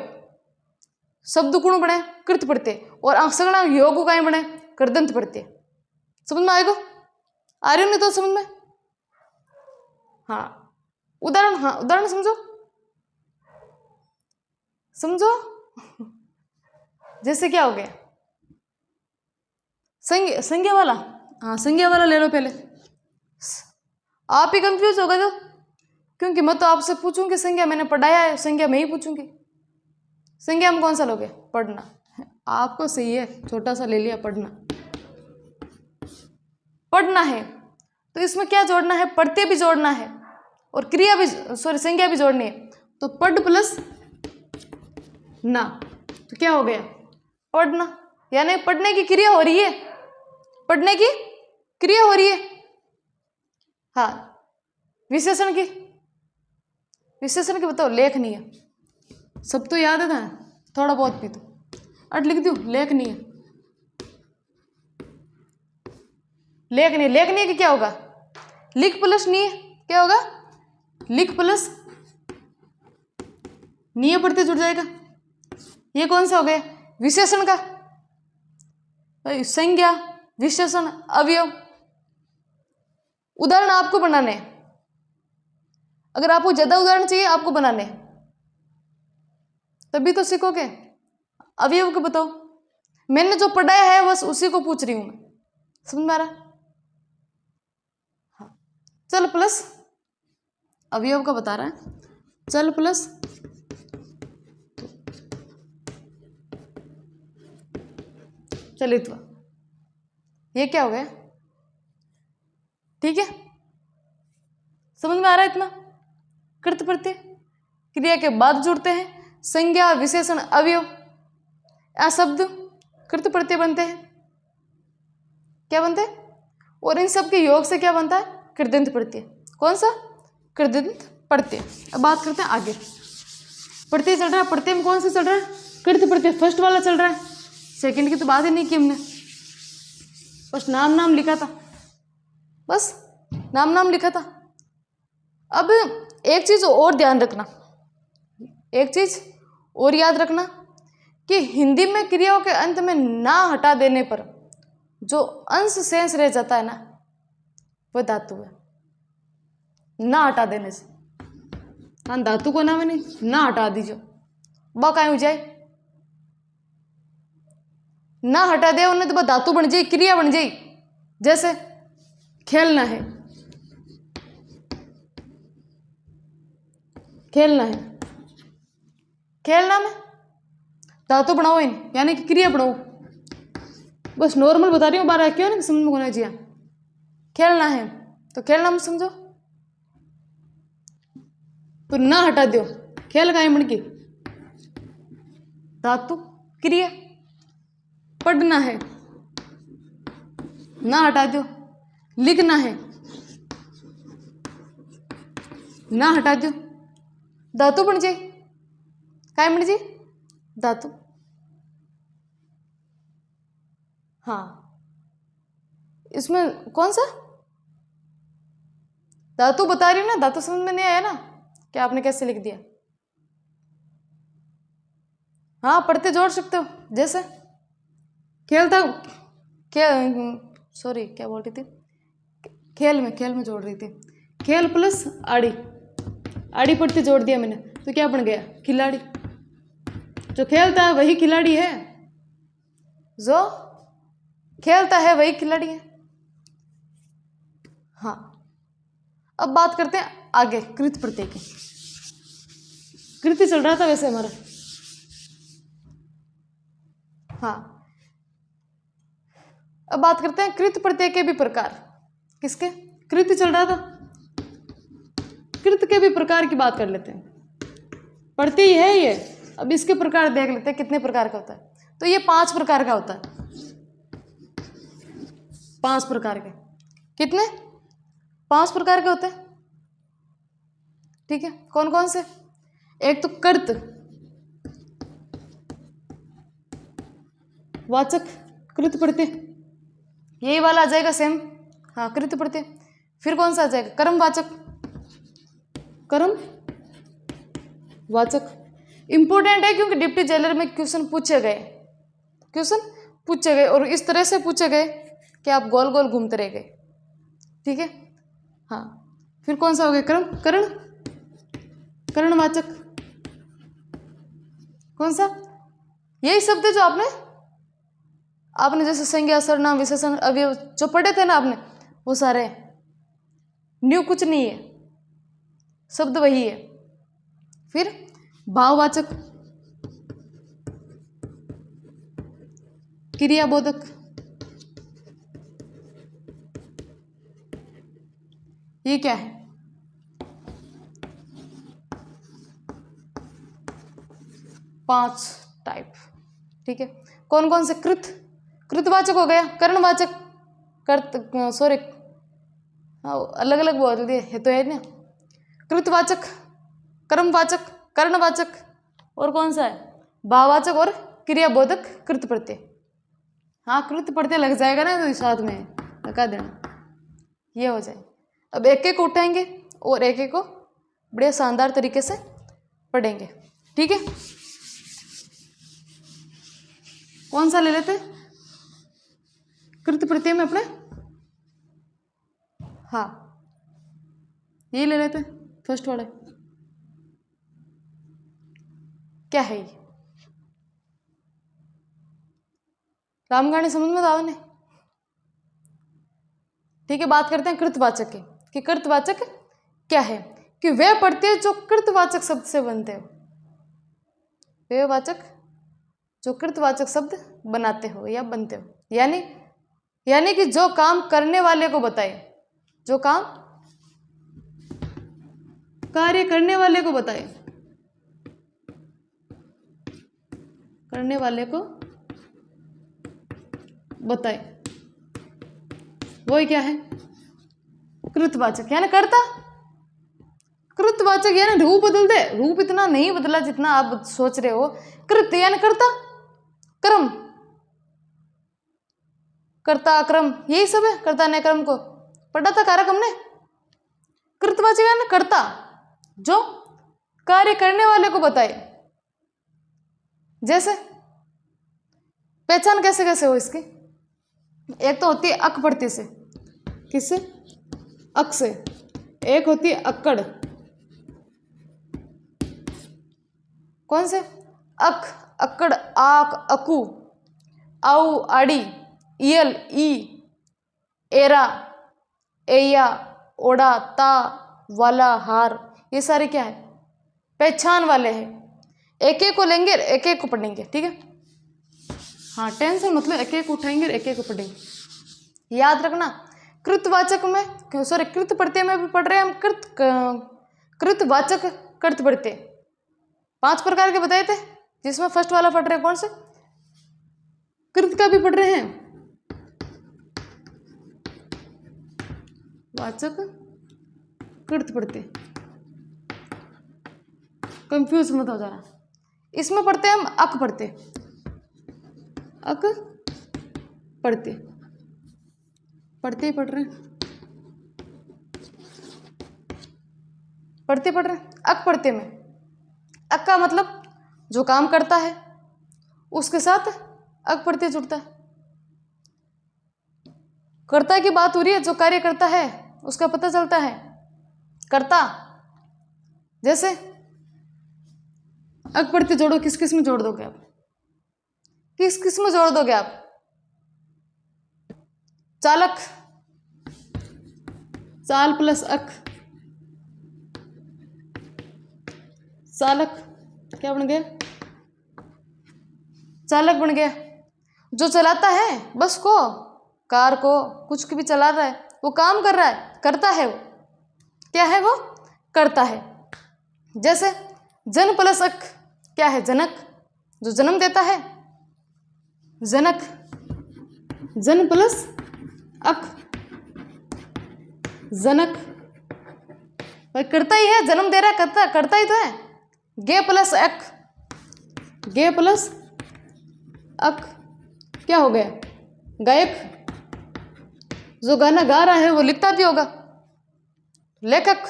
शब्द गुण बने? कृत प्रत्यय। और सगड़ा योग कहीं बने? कृदंत प्रत्यय। समझ में आएगा? आ रही हो नहीं तो समझ में? हाँ, उदाहरण समझो। जैसे क्या हो गया? संज्ञा वाला। हाँ, संज्ञा वाला ले लो पहले। आप ही कंफ्यूज हो गए तो, क्योंकि मैं तो आपसे पूछूंगी संज्ञा, मैंने पढ़ाया है, संज्ञा मैं ही पूछूंगी। संज्ञा में कौन सा लोगे? पढ़ना। आपको सही है, छोटा सा ले लिया पढ़ना है। तो इसमें क्या जोड़ना है? प्रत्यय भी जोड़ना है और क्रिया भी, संज्ञा भी जोड़नी है। तो पढ़ प्लस ना, तो क्या हो गया? पढ़ना। यानी पढ़ने की क्रिया हो रही है। पढ़ने की क्रिया हो रही है। हाँ, विशेषण की बताओ। लेखनी है, सब तो याद है ना, थोड़ा बहुत भी तो अट लिख दू। लेखनी है, लेखनीय, लेखनीय का क्या होगा? लिख प्लस नीय क्या होगा? लिख प्लस नीय प्रत्यय जुड़ जाएगा। ये कौन सा हो गया? विशेषण का संज्ञा, विशेषण, अवयव। उदाहरण आपको बनाने हैं, अगर आपको ज्यादा उदाहरण चाहिए आपको बनाने तभी तो सीखोगे। अवयव को बताओ, मैंने जो पढ़ाया है बस उसी को पूछ रही हूं मैं, समझ में आ रहा? हाँ, चल प्लस अवयव का बता रहा है, चल प्लस चलित्व। ये क्या हो गया? ठीक है, समझ में आ रहा है इतना? कृत प्रत्यय क्रिया के बाद जुड़ते हैं, संज्ञा, विशेषण, अवयव, या शब्द कृत प्रत्यय बनते हैं। क्या बनते हैं? और इन सब के योग से क्या बनता है? कृदंत प्रत्यय। कौन सा? कृदंत प्रत्यय। अब बात करते हैं आगे। प्रत्यय चल रहा है, प्रत्यय में कौन सा चल रहा है? कृत प्रत्यय फर्स्ट वाला चल रहा है, सेकंड की तो बात ही नहीं की हमने, बस नाम नाम लिखा था, बस नाम नाम लिखा था। अब एक चीज और ध्यान रखना, एक चीज और याद रखना कि हिंदी में क्रियाओं के अंत में ना हटा देने पर जो अंश शेष रह जाता है ना, वह धातु है। ना हटा देने से, हाँ धातु को नाम नहीं, ना हटा दीजिए, वह कहीं हो जाए, ना हटा दे उन्हें तो वह धातु बन जाए, क्रिया बन जाए। जैसे खेलना है, खेलना है, खेलना में धातु बनाओ इन, यानी कि क्रिया बनाओ। बस नॉर्मल बता रही हूँ, बार क्यों नहीं समझ में होना चाहिए। खेलना है तो खेलना में समझो, तो ना हटा दो, खेल का बन की धातु क्रिया। पढ़ना है, ना हटा दो, लिखना है, ना हटा दो, धातु बन जाए, काय बन जाए? धातु। हाँ, इसमें कौन सा धातु बता रही हूँ ना, धातु समझ में नहीं आया ना कि आपने कैसे लिख दिया? हाँ, पढ़ते जोड़ सकते हो, जैसे खेलता, क्या सॉरी क्या बोल रही थी? खेल में जोड़ रही थी, खेल प्लस आड़ी, आड़ी पढ़ते जोड़ दिया मैंने, तो क्या बन गया? खिलाड़ी। जो खेलता है वही खिलाड़ी है, जो खेलता है वही खिलाड़ी है। हाँ, अब बात करते हैं आगे कृत प्रत्यय की। कृत चल रहा था वैसे हमारा। हाँ, अब बात करते हैं कृत प्रत्यय के भी प्रकार। किसके? कृत चल रहा था, कृत के भी प्रकार की बात कर लेते हैं। प्रत्यय है ये, अब इसके प्रकार देख लेते हैं कितने प्रकार का होता है। तो ये 5 प्रकार का होता है, 5 प्रकार के। कितने? 5 प्रकार के होते हैं, ठीक है। कौन कौन से? एक तो कर्त वाचक कृत प्रत्यय, यही वाला आ जाएगा सेम, हाँ कृत प्रत्यय। फिर कौन सा आ जाएगा? कर्मवाचक, कर्म वाचक। इंपॉर्टेंट है क्योंकि डिप्टी जेलर में क्वेश्चन पूछे गए और इस तरह से पूछे गए कि आप गोल गोल घूमते रह गए, ठीक है। हाँ, फिर कौन सा हो गया? कर्म, करण, करणवाचक। कौन सा? यही शब्द है जो आपने जैसे संज्ञा, सर्वनाम, विशेषण, अवयव जो पढ़े थे ना आपने, वो सारे न्यू कुछ नहीं है, शब्द वही है। फिर भाववाचक, क्रियाबोधक, ये क्या है? पांच टाइप, ठीक है। कौन कौन से? कृतवाचक हो गया, कर्णवाचक, सॉरी अलग अलग बोल दिए है तो है ना। कृतवाचक, कर्मवाचक, कर्णवाचक, और कौन सा है? भाववाचक और क्रियाबोधक कृत प्रत्यय। हाँ, कृत प्रत्यय लग जाएगा ना तो साथ में लगा देना। ये हो जाए। अब एक एक उठाएंगे और एक एक को बड़े शानदार तरीके से पढ़ेंगे, ठीक है। कौन सा ले लेते, कृत प्रत्यय में अपने, हाँ ये ले लेते, फर्स्ट वाला क्या है ये, रामगानी समझ में आओ ने, ठीक है। बात करते हैं कृतवाचक की, कि कृतवाचक क्या है, कि वे प्रत्यय जो कृतवाचक शब्द से बनते हो, वे वाचक जो कृतवाचक शब्द बनाते हो या बनते हो, यानी कि जो काम करने वाले को बताए, जो काम कार्य करने वाले को बताए, करने वाले को बताए, वही क्या है, कृतवाचक यानी कर्ता। कृतवाचक यानी रूप बदल दे, रूप इतना नहीं बदला जितना आप सोच रहे हो। कृत यानी कर्ता, कर्म, कर्ता क्रम, यही सब है। कर्ता ने क्रम को पढ़ा था कारक हमने। कृतवाचक यानी कर्ता जो कार्य करने वाले को बताए। जैसे पहचान कैसे कैसे हो इसकी, एक तो होती है अक प्रत्यय से, किससे, अक से। एक होती है अक्कड़, कौन से, अक, अक्कड़, आक, अकु, औ, आड़ी, इयल, ई, एरा, एया, ओड़ा, ता, वाला, हार, ये सारे क्या है, पहचान वाले हैं। एक एक को लेंगे, एक एक को पढ़ेंगे, ठीक है। हाँ टेंशन मतलब एक एक उठाएंगे, एक एक को पढ़ेंगे। याद रखना कृतवाचक में, सॉरी कृत प्रत्यय में भी पढ़ रहे हैं हम, कृतवाचक, कृत प्रत्यय 5 प्रकार के बताए थे, जिसमें फर्स्ट वाला पढ़ रहे हैं कौन से, कृत का भी पढ़ रहे हैं, वाचक कृत प्रत्यय, कंफ्यूज मत हो जाना। इसमें पढ़ते हैं हम अक प्रत्यय, अक प्रत्यय, पढ़ते पढ़ रहे हैं, पढ़ते पढ़ रहे हैं। अक प्रत्यय में अक का मतलब जो काम करता है उसके साथ अक प्रत्यय जुड़ता है। कर्ता की बात हो रही है, जो कार्य करता है उसका पता चलता है कर्ता। जैसे अक प्रत्यय जोड़ो, किस किस में जोड़ दोगे आप, किस किस में जोड़ दोगे आप, चालक, चाल प्लस अक, चालक क्या बन गया, चालक बन गया। जो चलाता है बस को, कार को, कुछ भी चला रहा है, वो काम कर रहा है, करता है, वो क्या है, वो करता है। जैसे जन प्लस अक क्या है, जनक, जो जन्म देता है, जनक, जन प्लस अक, जनक, भाई करता ही है, जन्म दे रहा है, करता ही तो है। गे प्लस अक, गे प्लस अक क्या हो गया, गायक, जो गाना गा रहा है वो लिखता भी होगा, लेखक,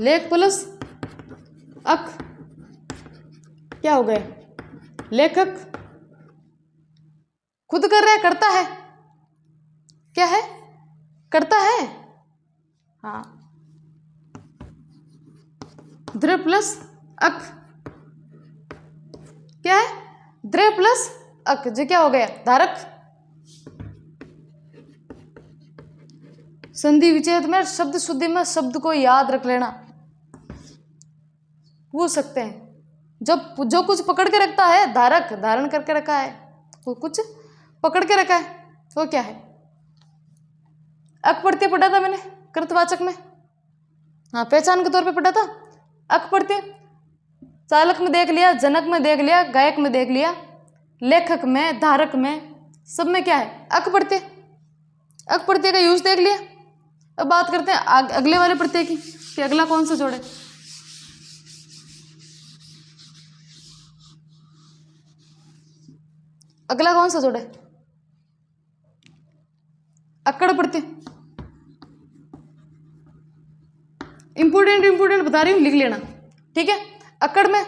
लेख प्लस अक क्या हो गया, लेखक, खुद कर रहा है, करता है, क्या है, करता है, हाँ। द्र प्लस अक क्या है, द्र प्लस अक, जो क्या हो गया, धारक। संधि विच्छेद में, शब्द शुद्धि में शब्द को याद रख लेना, पूछ सकते हैं। जब जो कुछ पकड़ के रखता है, धारक, धारण करके रखा है, वो कुछ पकड़ के रखा है, वो क्या है। अक प्रत्यय पढ़ा था मैंने कृतवाचक में, हाँ पहचान के तौर पे पढ़ा था। अक प्रत्यय चालक में देख लिया, जनक में देख लिया, गायक में देख लिया, लेखक में, धारक में, सब में क्या है, अक प्रत्यय। अक प्रत्यय का यूज देख लिया। अब बात करते हैं अगले वाले प्रत्यय की, कि अगला कौन सा जोड़े। अगला कौन सा जोड़े, अक्कड़ प्रत्यय, इंपोर्टेंट बता रही हूँ, लिख लेना, ठीक है। अक्कड़ में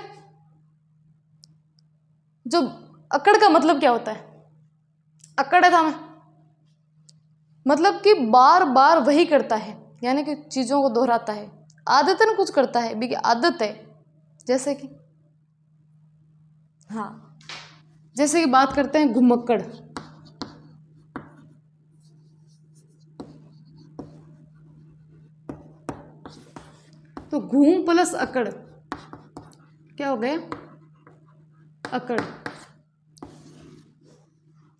जो अक्कड़ का मतलब क्या होता है, अक्कड़ था में मतलब कि बार बार वही करता है, यानी कि चीज़ों को दोहराता है, आदतन कुछ करता है, भी आदत है। जैसे कि हाँ, जैसे कि बात करते हैं घुमक्कड़, तो घूम प्लस अकड़ क्या हो गया, अकड़।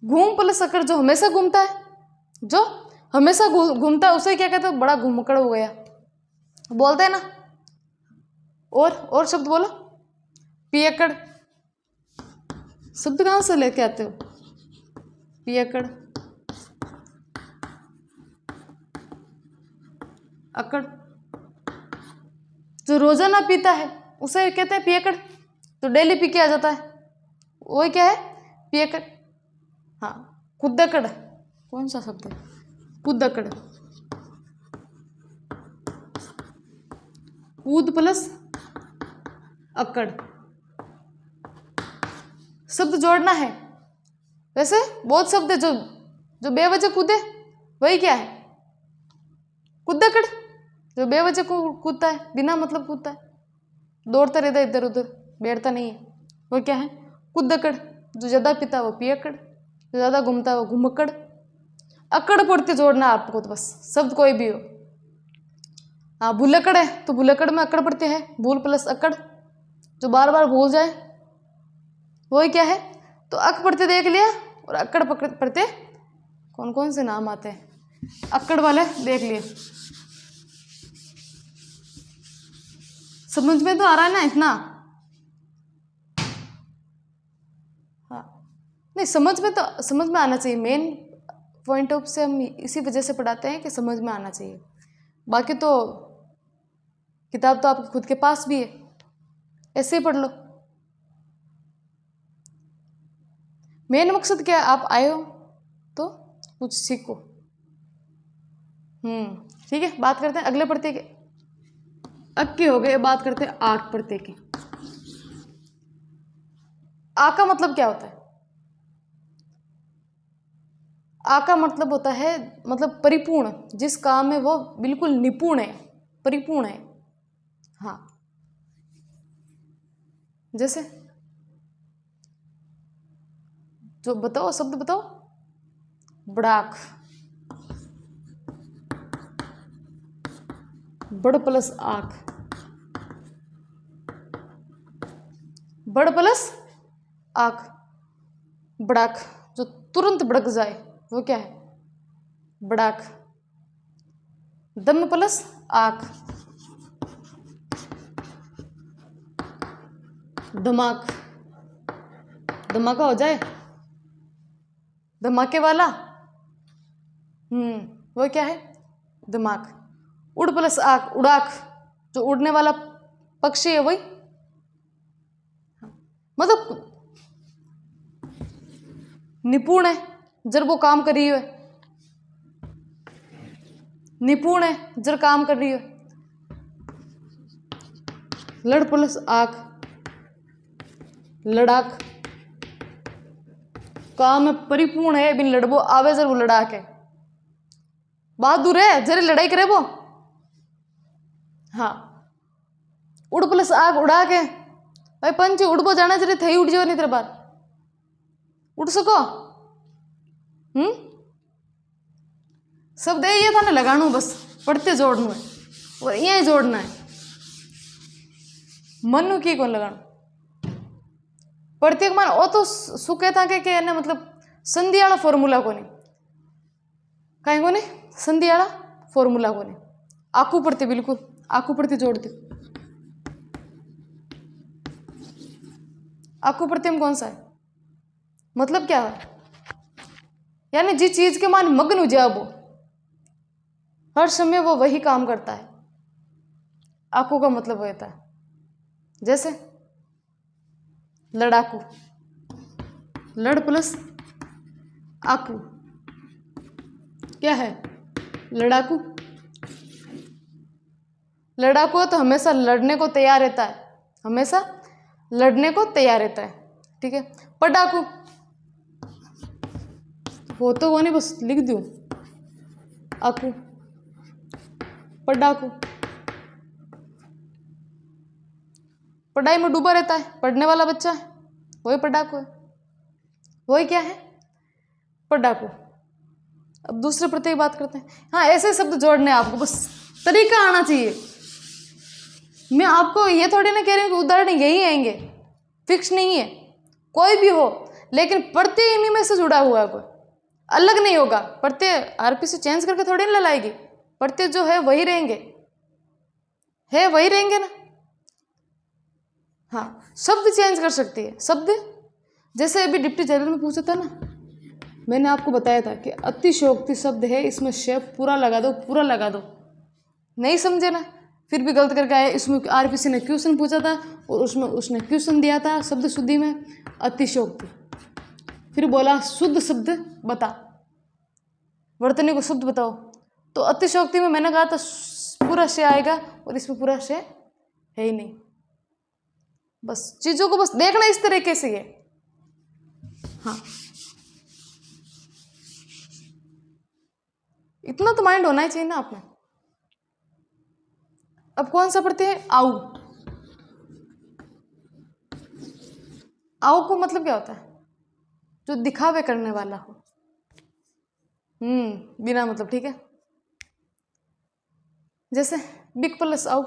घूम प्लस अकड़ जो हमेशा घूमता है, जो हमेशा घूमता है उसे क्या कहते हैं, बड़ा घुमक्कड़ हो गया, बोलते हैं ना। और शब्द बोलो, पियक्कड़, शब्द कहाँ से लेके आते हो, पियक्कड़, अकड़। जो रोजाना पीता है उसे कहते हैं पियक्कड़, तो डेली पी के आ जाता है वही क्या है, पियक्कड़। हाँ, कुद्दकड़, कौन सा शब्द है, कुद्दकड़, कूद प्लस अक्कड़, शब्द जोड़ना है। वैसे बहुत शब्द है जो जो बेवजह कूदे, वही क्या है, कुद्दकड़, जो बेवजह कूदता है, बिना मतलब कूदता है, दौड़ता रहता है इधर उधर, बैठता नहीं है, वो क्या है, कुद्दकड़। जो ज़्यादा पीता है वो पियक्कड़, जो ज़्यादा घूमता है वो घुमक्कड़। अकड़ पड़ते जोड़ना आपको, तो बस शब्द कोई भी हो। हाँ, भुलक्कड़ है तो भुलक्कड़ में अकड़ पड़ते है, भूल प्लस अकड़, जो बार बार भूल जाए वही क्या है, तो अक पड़ते देख लिया, और अकड़ पड़ते कौन कौन से नाम आते हैं, अक्कड़ वाले देख लिए। समझ में तो आ रहा है ना इतना, हाँ नहीं समझ में आना चाहिए, मेन पॉइंट ऑफ से हम इसी वजह से पढ़ाते हैं कि समझ में आना चाहिए। बाकी तो किताब तो आपके खुद के पास भी है, ऐसे ही पढ़ लो। मेन मकसद क्या है, आप आए हो तो कुछ सीखो। ठीक है, बात करते हैं अगले प्रत्यय के। अक के हो गए, बात करते हैं आक प्रत्यय के। आ का मतलब क्या होता है, आ का मतलब होता है मतलब परिपूर्ण, जिस काम में वो बिल्कुल निपुण है, परिपूर्ण है। हाँ, जैसे जो बताओ, शब्द बताओ, बड़ाक, बड़ प्लस आक, बड़ प्लस आक, बड़ाक, जो तुरंत भड़क जाए वो क्या है, बड़ाक। दम प्लस आक, धमाक, धमाका हो जाए, धमाके वाला, वो क्या है, दिमाग। उड़ प्लस आक, उड़ाक, जो उड़ने वाला पक्षी है वही, मतलब निपुण है जब वो काम कर रही है, निपुण है जब काम कर रही है। लड़ प्लस आक, लड़ाक, काम में परिपूर्ण है, बिन लड़बो आवे जर वो लड़ाक है, बहादुर है जरे लड़ाई करे वो। हाँ, उड़ प्लस आग, उड़ा के भाई पंछी उड़बो जाना जरे थई उड़ जाओ नहीं तेरे बार उड़ सको। शब्द ये था ना लगाणु, बस पढ़ते जोड़ना है और यही जोड़ना है, मनु की कौन लगाणु प्रत्येक मान ओ तो शू कहता के ना, मतलब संधि वाला फॉर्मूला को नहीं, कहीं को नहीं संधि वाला फॉर्मूला को नहीं, आकू पड़ती, बिल्कुल आकू पड़ती जोड़ती। आकू प्रत्यय कौन सा है, मतलब क्या है, यानी जिस चीज के मान मग्न हो जाए वो हर समय वो वही काम करता है, आकू का मतलब होता है। जैसे लड़ाकू, लड़ प्लस आकू क्या है? लड़ाकू। लड़ाकू है तो हमेशा लड़ने को तैयार रहता है, हमेशा लड़ने को तैयार रहता है, ठीक है। पटाकू वो तो वो नहीं, बस लिख दूँ आकू। पटाकू पढ़ाई में डूबा रहता है, पढ़ने वाला बच्चा है, वही पटाखू है। वही क्या है? पटाखू। अब दूसरे प्रत्यय की बात करते हैं। हाँ, ऐसे शब्द जोड़ने हैं आपको, बस तरीका आना चाहिए। मैं आपको ये थोड़ी ना कह रही हूँ कि उदाहरण यही आएंगे, फिक्स नहीं है, कोई भी हो, लेकिन प्रत्यय इन्हीं में से जुड़ा हुआ है, कोई अलग नहीं होगा। प्रत्यय आरपीसी चेंज करके थोड़ी ना लाएगी, प्रत्यय जो है वही रहेंगे, है वही रहेंगे ना। हाँ, शब्द चेंज कर सकती है, शब्द जैसे अभी डिप्टी जनरल में पूछा था ना, मैंने आपको बताया था कि अतिशयोक्ति शब्द है, इसमें शे पूरा लगा दो, पूरा लगा दो। नहीं समझे ना, फिर भी गलत करके आए। इसमें आरपीसी ने क्वेश्चन पूछा था और उसमें उसने क्वेश्चन दिया था शब्द शुद्धि में अतिशयोक्ति, फिर बोला शुद्ध शब्द बता, वर्तनी को शुद्ध बताओ। तो अतिशयोक्ति में मैंने कहा था पूरा शे आएगा और इसमें पूरा शे है ही नहीं। बस चीजों को बस देखना इस तरीके से है। हाँ, इतना तो माइंड होना ही चाहिए ना आप में। अब कौन सा पढ़ते हैं? आऊ। आऊ को मतलब क्या होता है? जो दिखावे करने वाला हो। बिना मतलब, ठीक है। जैसे बिक प्लस आऊ,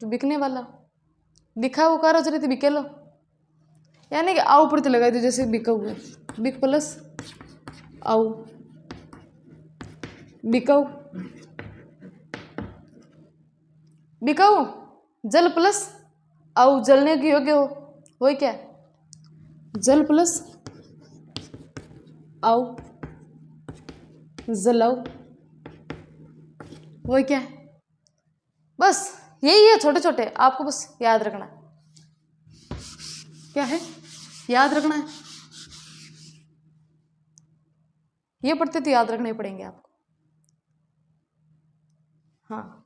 जो बिकने वाला हो, दिखाओ कारो जरिए बिके लो, यानी कि आऊ प्रति लगाई दो। जैसे बिका हुआ, बिक प्लस आऊ, बिकाऊ। बिकाऊ जल प्लस आऊ, जलने के योग्य हो, वही क्या? जल प्लस आऊ, जलाऊ, वही क्या है? बस यही है, छोटे छोटे, आपको बस याद रखना है। क्या है? याद रखना है। ये पढ़ते तो याद रखने पड़ेंगे आपको। हाँ,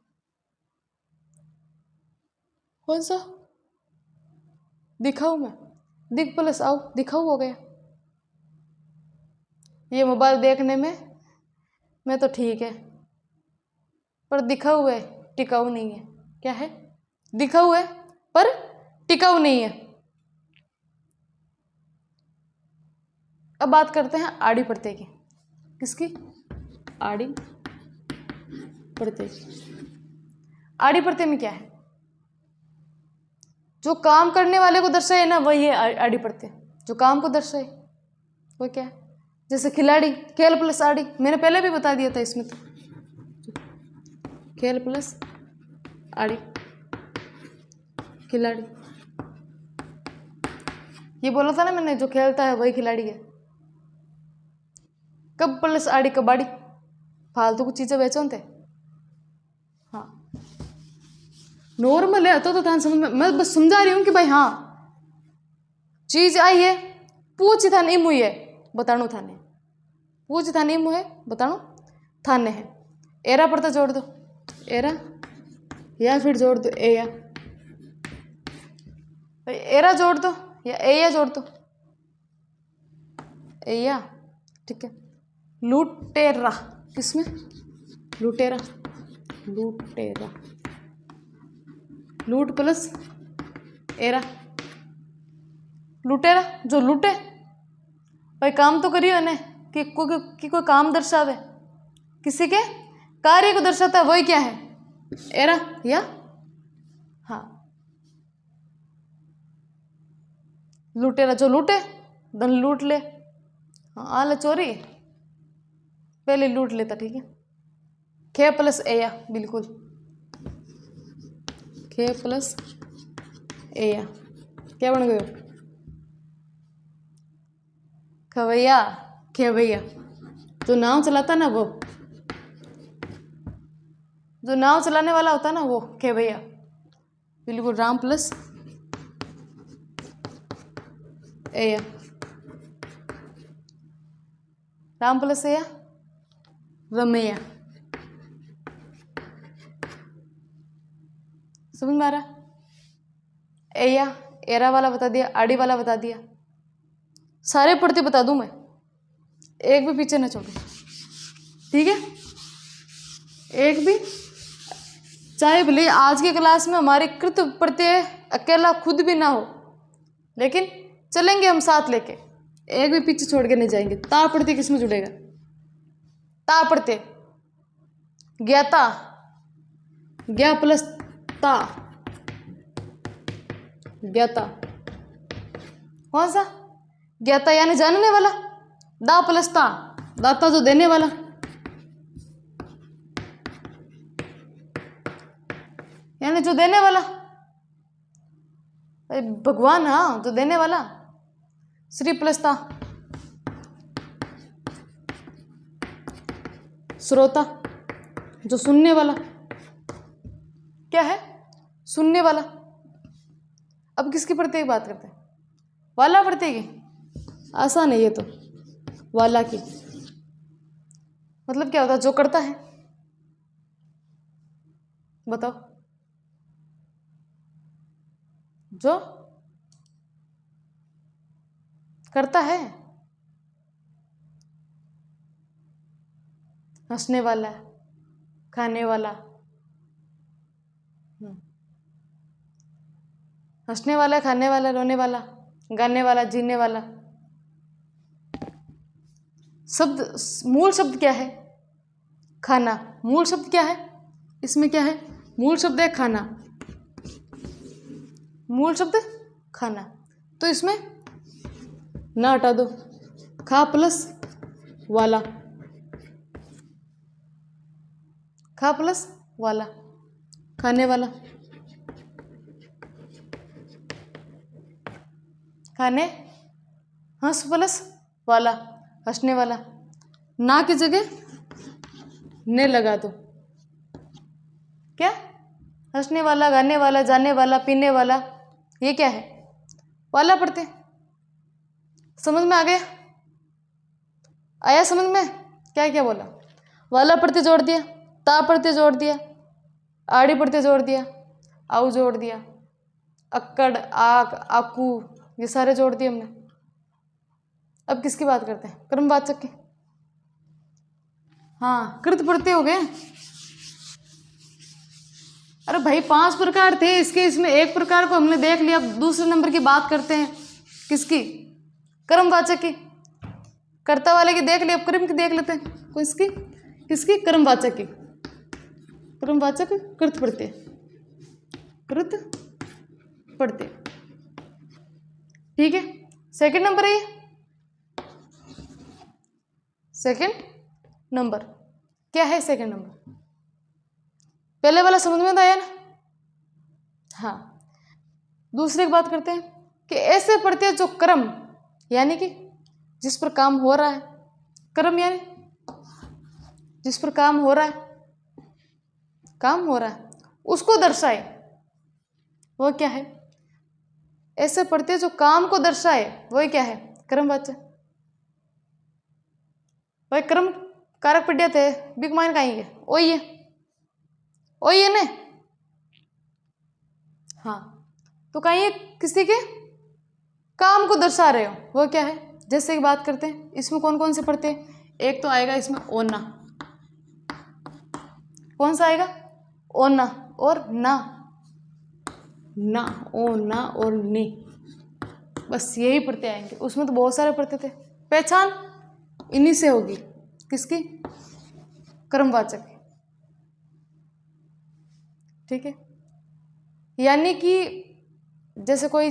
कौन सा? दिखाऊ में, दिख प्लस आऊ, दिखाऊ हो गया। ये मोबाइल देखने में तो ठीक है, पर दिखाऊ है, टिकाऊ नहीं है। क्या है? दिखाऊ है पर टिकाऊ नहीं है। अब बात करते हैं आड़ी प्रत्यय की। किसकी? आड़ी प्रत्यय। आड़ी प्रत्यय में क्या है? जो काम करने वाले को दर्शाए ना, वही है आड़ी प्रत्यय, जो काम को दर्शाए वो क्या है? जैसे खिलाड़ी, खेल प्लस आड़ी, मैंने पहले भी बता दिया था इसमें, तो खेल प्लस आड़ी, खिलाड़ी। ये बोला था ना मैंने, जो खेलता है वही खिलाड़ी है। कब प्लस आड़ी, कबाड़ी, फालतू की चीजें बेचो थे। हाँ, नॉर्मल है तो ध्यान समझ में, मैं बस समझा रही हूँ कि भाई हाँ, चीज आई है, पूछ था नहीं मुझे बताणु थाने, पूछ था नहीं मुझे बताणु थाने है। एरा पड़ता जोड़ दो, एरा, या फिर जोड़ दो एया, एरा जोड़ दो या एया जोड़ दो, एया, ठीक है। लुटेरा, किसमें? लुटेरा, लुटेरा, लूट प्लस एरा, लुटेरा जो लूटे। भाई काम तो करियो ने कि कोई काम दर्शावे, किसी के कार्य को दर्शाता है, वही क्या है? एरा या हाँ, लुटेरा जो लूटे, धन लूट ले। हाँ, आले चोरी, पहले लूट लेता, ठीक है। खे प्लस एया, बिल्कुल, खे प्लस एया, क्या बन गयो? खवैया, खेवैया। जो नाव चलाता ना, वो जो नाव चलाने वाला होता ना, वो खेवैया, बिल्कुल। राम प्लस एया, राम प्लस एया, रमैया। समझ में आ रहा? एया, एरा वाला बता दिया, आड़ी वाला बता दिया, सारे पढ़ते बता दूं मैं, एक भी पीछे ना छोड़ू, ठीक है? एक भी, चाहे भले आज की क्लास में हमारे कृत प्रत्यय अकेला खुद भी ना हो, लेकिन चलेंगे हम साथ लेके, एक भी पीछे छोड़ के नहीं जाएंगे। ता प्रत्यय किसमें जुड़ेगा? ता प्रत्यय, ज्ञाता, ज्ञा प्लस ता, ज्ञाता। कौन सा? ज्ञाता यानी जानने वाला, दा प्लस ता, दाता जो देने वाला, यानी जो देने वाला, भगवान, हाँ, जो देने वाला। श्री प्लस ता, श्रोता, जो सुनने वाला। क्या है? सुनने वाला। अब किसकी प्रत्यय की बात करते हैं? वाला प्रत्यय की। आसान है ये तो, वाला की मतलब क्या होता है? जो करता है। बताओ, जो करता है, हंसने वाला, खाने वाला, हंसने वाला, खाने वाला, रोने वाला, गाने वाला, जीने वाला। शब्द, मूल शब्द क्या है? खाना। मूल शब्द क्या है इसमें? क्या है मूल शब्द? है खाना। मूल शब्द खाना, तो इसमें ना हटा दो, खा प्लस वाला, खा प्लस वाला, खाने वाला, खाने, हंस प्लस वाला, हंसने वाला। ना की जगह ने लगा दो। क्या? हंसने वाला, गाने वाला, जाने वाला, पीने वाला, ये क्या है? वाला पढ़ते। समझ में आ गया? आया समझ में? क्या क्या बोला? वाला पढ़ते जोड़ दिया, ता पढ़ते जोड़ दिया, आड़ी पढ़ते जोड़ दिया, आऊ जोड़ दिया, अक्कड़, आक, आकू, ये सारे जोड़ दिए हमने। अब किसकी बात करते हैं? कर्मवाचक की। हाँ, कृत प्रत्यय हो गए। अरे भाई 5 प्रकार थे इसके, इसमें एक प्रकार को हमने देख लिया। अब दूसरे नंबर की बात करते हैं। किसकी? कर्मवाचक की। कर्ता वाले की देख लिया, अब कर्म की देख लेते हैं। किसकी? किसकी? कर्मवाचक की। कर्मवाचक कृत प्रत्यय, कृत प्रत्यय, ठीक है। सेकंड नंबर है ये, सेकंड नंबर। क्या है सेकंड नंबर? पहले वाला समझ में आया ना? हाँ। दूसरे की बात करते हैं कि ऐसे प्रत्यय जो कर्म यानी कि जिस पर काम हो रहा है, कर्म यानी जिस पर काम हो रहा है, काम हो रहा है उसको दर्शाए, वो क्या है? ऐसे प्रत्यय जो काम को दर्शाए, वही क्या है? कर्मवाचक। भाई कर्म कारक पढ़िया थे, बिग माइन कहेंगे वही है, वही है ने। हाँ, तो कहीं किसी के काम को दर्शा रहे हो, वो क्या है? जैसे कि बात करते हैं, इसमें कौन कौन से पढ़ते हैं? एक तो आएगा इसमें ओना। कौन सा आएगा? ओना और ना, ना, ओ ना और ने, बस यही प्रत्यय आएंगे। उसमें तो बहुत सारे प्रत्यय थे। पहचान इन्हीं से होगी। किसकी? कर्मवाचक, ठीक है। यानी कि जैसे कोई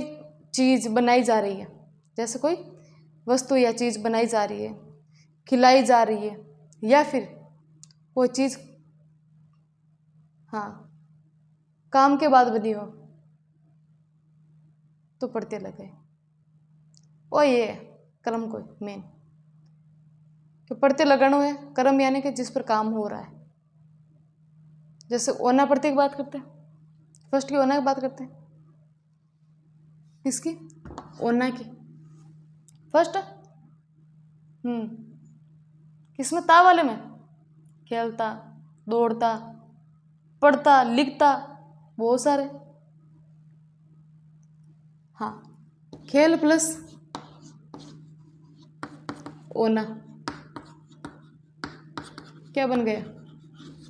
चीज बनाई जा रही है, जैसे कोई वस्तु या चीज बनाई जा रही है, खिलाई जा रही है, या फिर कोई चीज, हाँ, काम के बाद बनी हो, तो प्रत्यय लगे। और ये कर्म को मेन कि प्रत्यय लगाना है। कर्म यानी कि जिस पर काम हो रहा है। जैसे ओना प्रत्यय की बात करते हैं, फर्स्ट की ओना की बात करते हैं। किसकी? ओना की। फर्स्ट किसमें? ता वाले में। खेलता, दौड़ता, पढ़ता, लिखता, बहुत सारे। हाँ, खेल प्लस ओना क्या बन गया?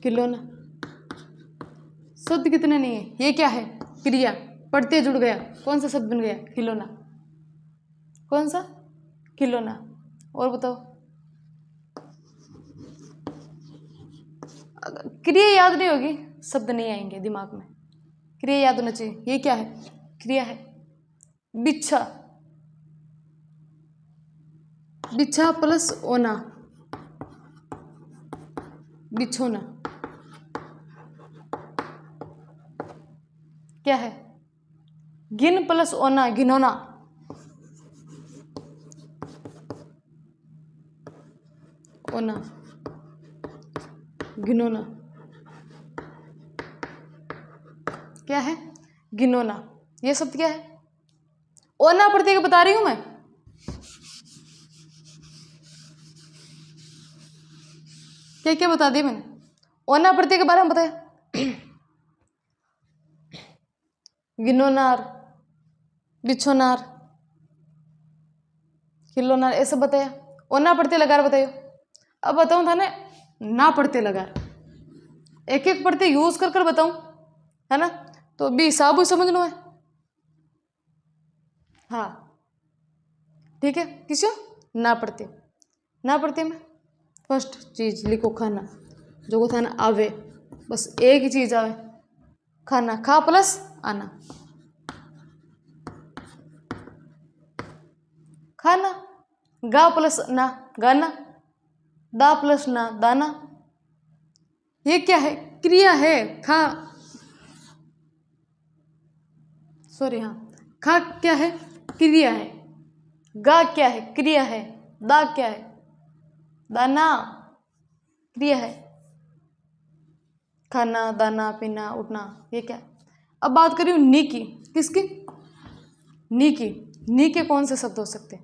खिलौना। शब्द कितने नहीं है, ये क्या है? क्रिया, पढ़ते जुड़ गया, कौन सा शब्द बन गया? खिलौना। कौन सा? खिलौना। और बताओ। क्रिया याद नहीं होगी, शब्द नहीं आएंगे दिमाग में। क्रिया याद होना चाहिए। ये क्या है? क्रिया है। बिच्छा, बिच्छा प्लस ओना, बिछोना। क्या है? गिन प्लस ओना, घिनौना। ओना, घिनौना। क्या है? घिनौना। ये शब्द क्या है? ओना प्रत्यय बता रही हूं मैं। क्या क्या बता दिया मैंने? ओना प्रत्यय के बारे में बताया। गिनोनार, बिछोनार, खिलौनार, ऐसा बताया। ओना प्रत्यय लगा बताइयो। अब बताऊं था ना प्रत्यय लगा, एक एक प्रत्यय यूज कर बताऊं, है ना? तो अभी हिसाब समझ लो है। हाँ ठीक है। किसो ना प्रत्यय में फर्स्ट चीज लिखो खाना, जो को खाना आवे, बस एक ही चीज आवे, खाना। खा प्लस आना, खाना। गा प्लस ना, गाना। दा प्लस ना, दाना। ये क्या है? क्रिया है। खा, सॉरी, हाँ, खा क्या है? क्रिया है। गा क्या है? क्रिया है। दा क्या है? दाना, क्रिया है। खाना, दाना, पीना, उठना, ये क्या? अब बात करी नी की। किसकी? नी की। नी के कौन से शब्द हो सकते?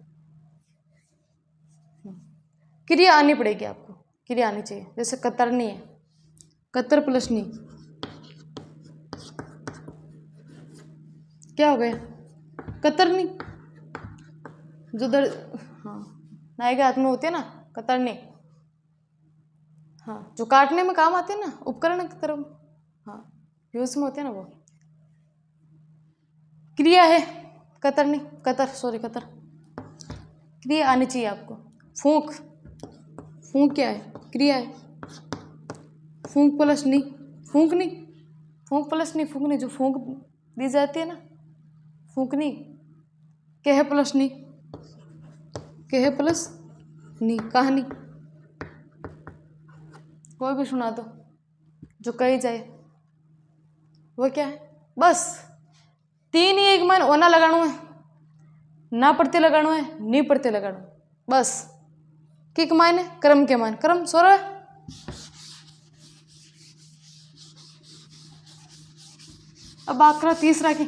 क्रिया आनी पड़ेगी आपको, क्रिया आनी चाहिए। जैसे कतरनी है, कतर प्लस नी, क्या हो गया? कतरनी। जो दर, हाँ, नाई के हाथ में होती है ना कतरनी, हाँ, जो काटने में काम आते हैं ना, उपकरण की तरफ, हाँ, यूज में होते हैं ना वो। क्रिया है कतरनी, कतर, सॉरी, कतर। क्रिया आनी चाहिए आपको। फूंक, फूंक क्या है? क्रिया है। फूंक प्लस नी, फूंकनी। फूंक प्लस नी, फूंकनी, जो फूंक दी जाती है ना, फूंकनी। कह प्लस नी, कह प्लस नी, कहानी। कोई भी सुना दो जो कही जाए, वो क्या है? बस तीन ही एक मान ओना लगाना है, ना प्रत्यय लगाना है, नी प्रत्यय लगाना, बस। किक मायने क्रम के मान, क्रम सो रहा है। अब बात करो तीसरा की,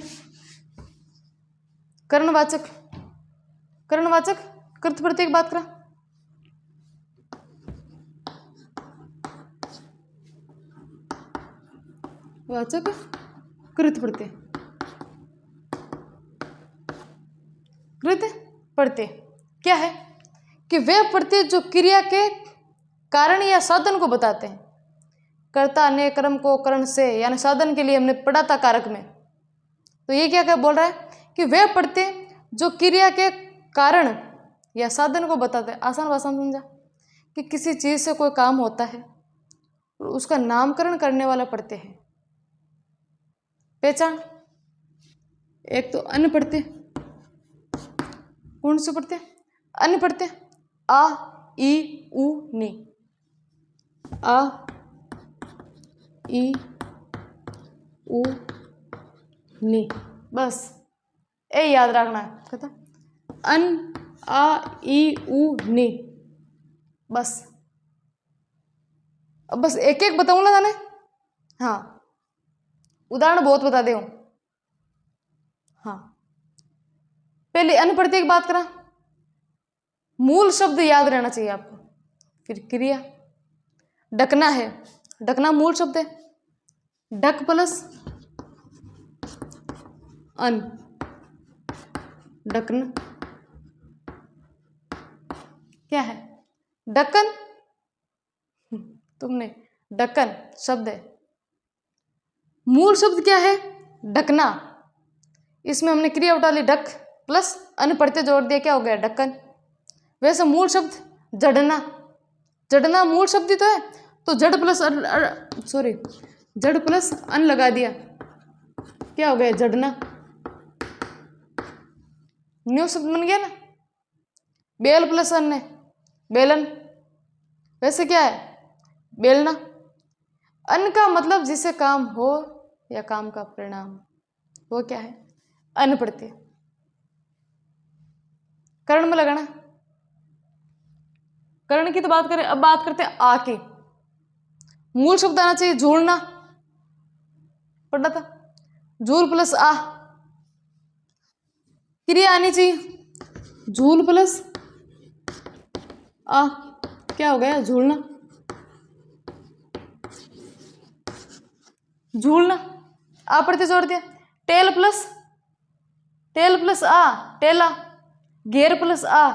कर्णवाचक। कर्णवाचक कृत प्रत्यय की बात करा। वाचक कृत प्रत्यय, कृत प्रत्यय क्या है? कि वे प्रत्यय जो क्रिया के कारण या साधन को बताते हैं। कर्ता ने कर्म को करण से, यानी साधन के लिए हमने पढ़ा था कारक में। तो ये क्या क्या बोल रहा है? कि वे प्रत्यय जो क्रिया के कारण या साधन को बताते हैं। आसान भाषा में समझा कि किसी चीज से कोई काम होता है और उसका नामकरण करने वाला प्रत्यय है। पहचान, एक तो अन्य प्रत्यय, कौन से प्रत्यय? अन्य प्रत्यय, आ, ई, उ, नी। आ, ई, उ, नी, बस ए याद रखना है। कहता अन, आ, ई, उ, नी, बस। अब बस एक एक बताऊंगा थाने। हाँ, उदाहरण बहुत बता दे। हाँ, पहले अन्य प्रत्यय की बात करा, मूल शब्द याद रहना चाहिए आपको, फिर क्रिया, ढकना है, ढकना मूल शब्द है, ढक प्लस अन, ढकना क्या है, ढक्कन, तुमने ढक्कन शब्द है, मूल शब्द क्या है, ढकना, इसमें हमने क्रिया उठा ली ढक प्लस अन प्रत्यय जोड़ दिया, क्या हो गया, ढक्कन। वैसे मूल शब्द जड़ना, जड़ना मूल शब्द ही तो है, तो जड़ प्लस सॉरी जड़ प्लस अन लगा दिया, क्या हो गया, जड़ना, न्यू शब्द बन गया ना। बेल प्लस अन है, बेलन, वैसे क्या है, बेलना। अन का मतलब जिसे काम हो या काम का परिणाम, वो क्या है, अन प्रत्यय। कर्ण में लगाना, कर्ण की तो बात करें, अब बात करते हैं आ की। मूल शब्द आना चाहिए झूलना, पढ़ा था, झूल प्लस आ, क्रिया आनी चाहिए झूल प्लस आ, क्या हो गया, झूलना, झूलना, आ प्रत्यय जोड़ दिया, टेल प्लस आ, टेला, घेर प्लस आ,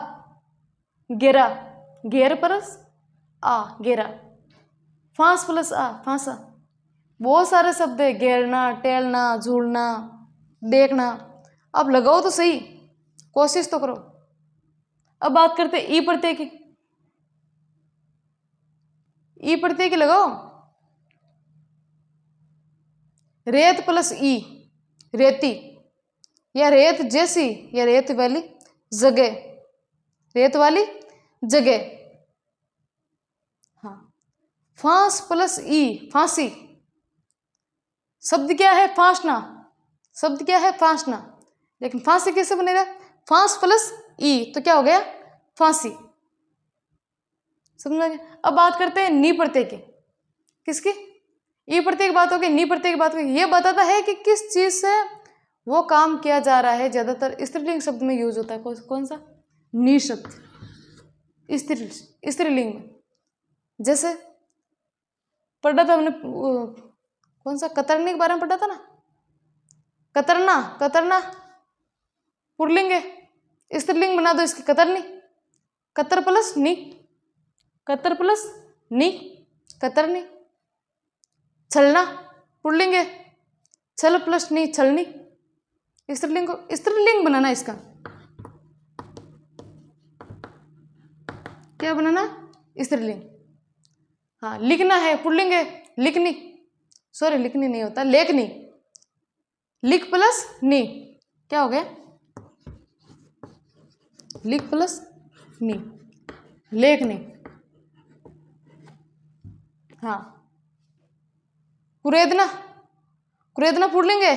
घेरा, घेर प्लस आ, घेरा, फांस प्लस आ, फांसा। बहुत सारे शब्द है, घेरना, टेलना, झूलना, देखना। अब लगाओ तो सही, कोशिश तो करो। अब बात करते ई प्रत्यय की, ई प्रत्यय की लगाओ, रेत प्लस ई, रेती, या रेत जैसी, या रेत वाली जगह, रेत वाली जगह। हाँ, फांस प्लस ई, फांसी, शब्द क्या है, फांसना, शब्द क्या है, फांसना, लेकिन फांसी कैसे बनेगा, फांस प्लस ई, तो क्या हो गया, फांसी। समझ में गया। अब बात करते हैं नी प्रत्यय की, किसकी, ई प्रत्यय की बात होगी, नी प्रत्यय की बात होगी। ये बताता है कि किस चीज से वो काम किया जा रहा है, ज्यादातर स्त्रीलिंग शब्द में यूज होता है। कौन सा, नी शब्द, स्त्रीलिंग में। जैसे पढ़ा था हमने, कौन सा, कतरनी के बारे में पढ़ा था ना, कतरना, कतरना पुल्लिंग है, स्त्रीलिंग बना दो इसकी, कतरनी, कतर प्लस नी, कतर प्लस नी, कतरनी। छलना पुल्लिंग है, छल प्लस नी, छलनी। स्त्रीलिंग को स्त्रीलिंग बनाना, इसका क्या बनाना, स्त्रीलिंग। हाँ, लिखना है, पुल्लिंग है, लिखनी, सॉरी लिखनी नहीं होता, लेखनी, लिख प्लस नी, क्या हो गया, लिख प्लस नी, लेखनी। हाँ, कुरेदना, कुरेदना पुल्लिंग है,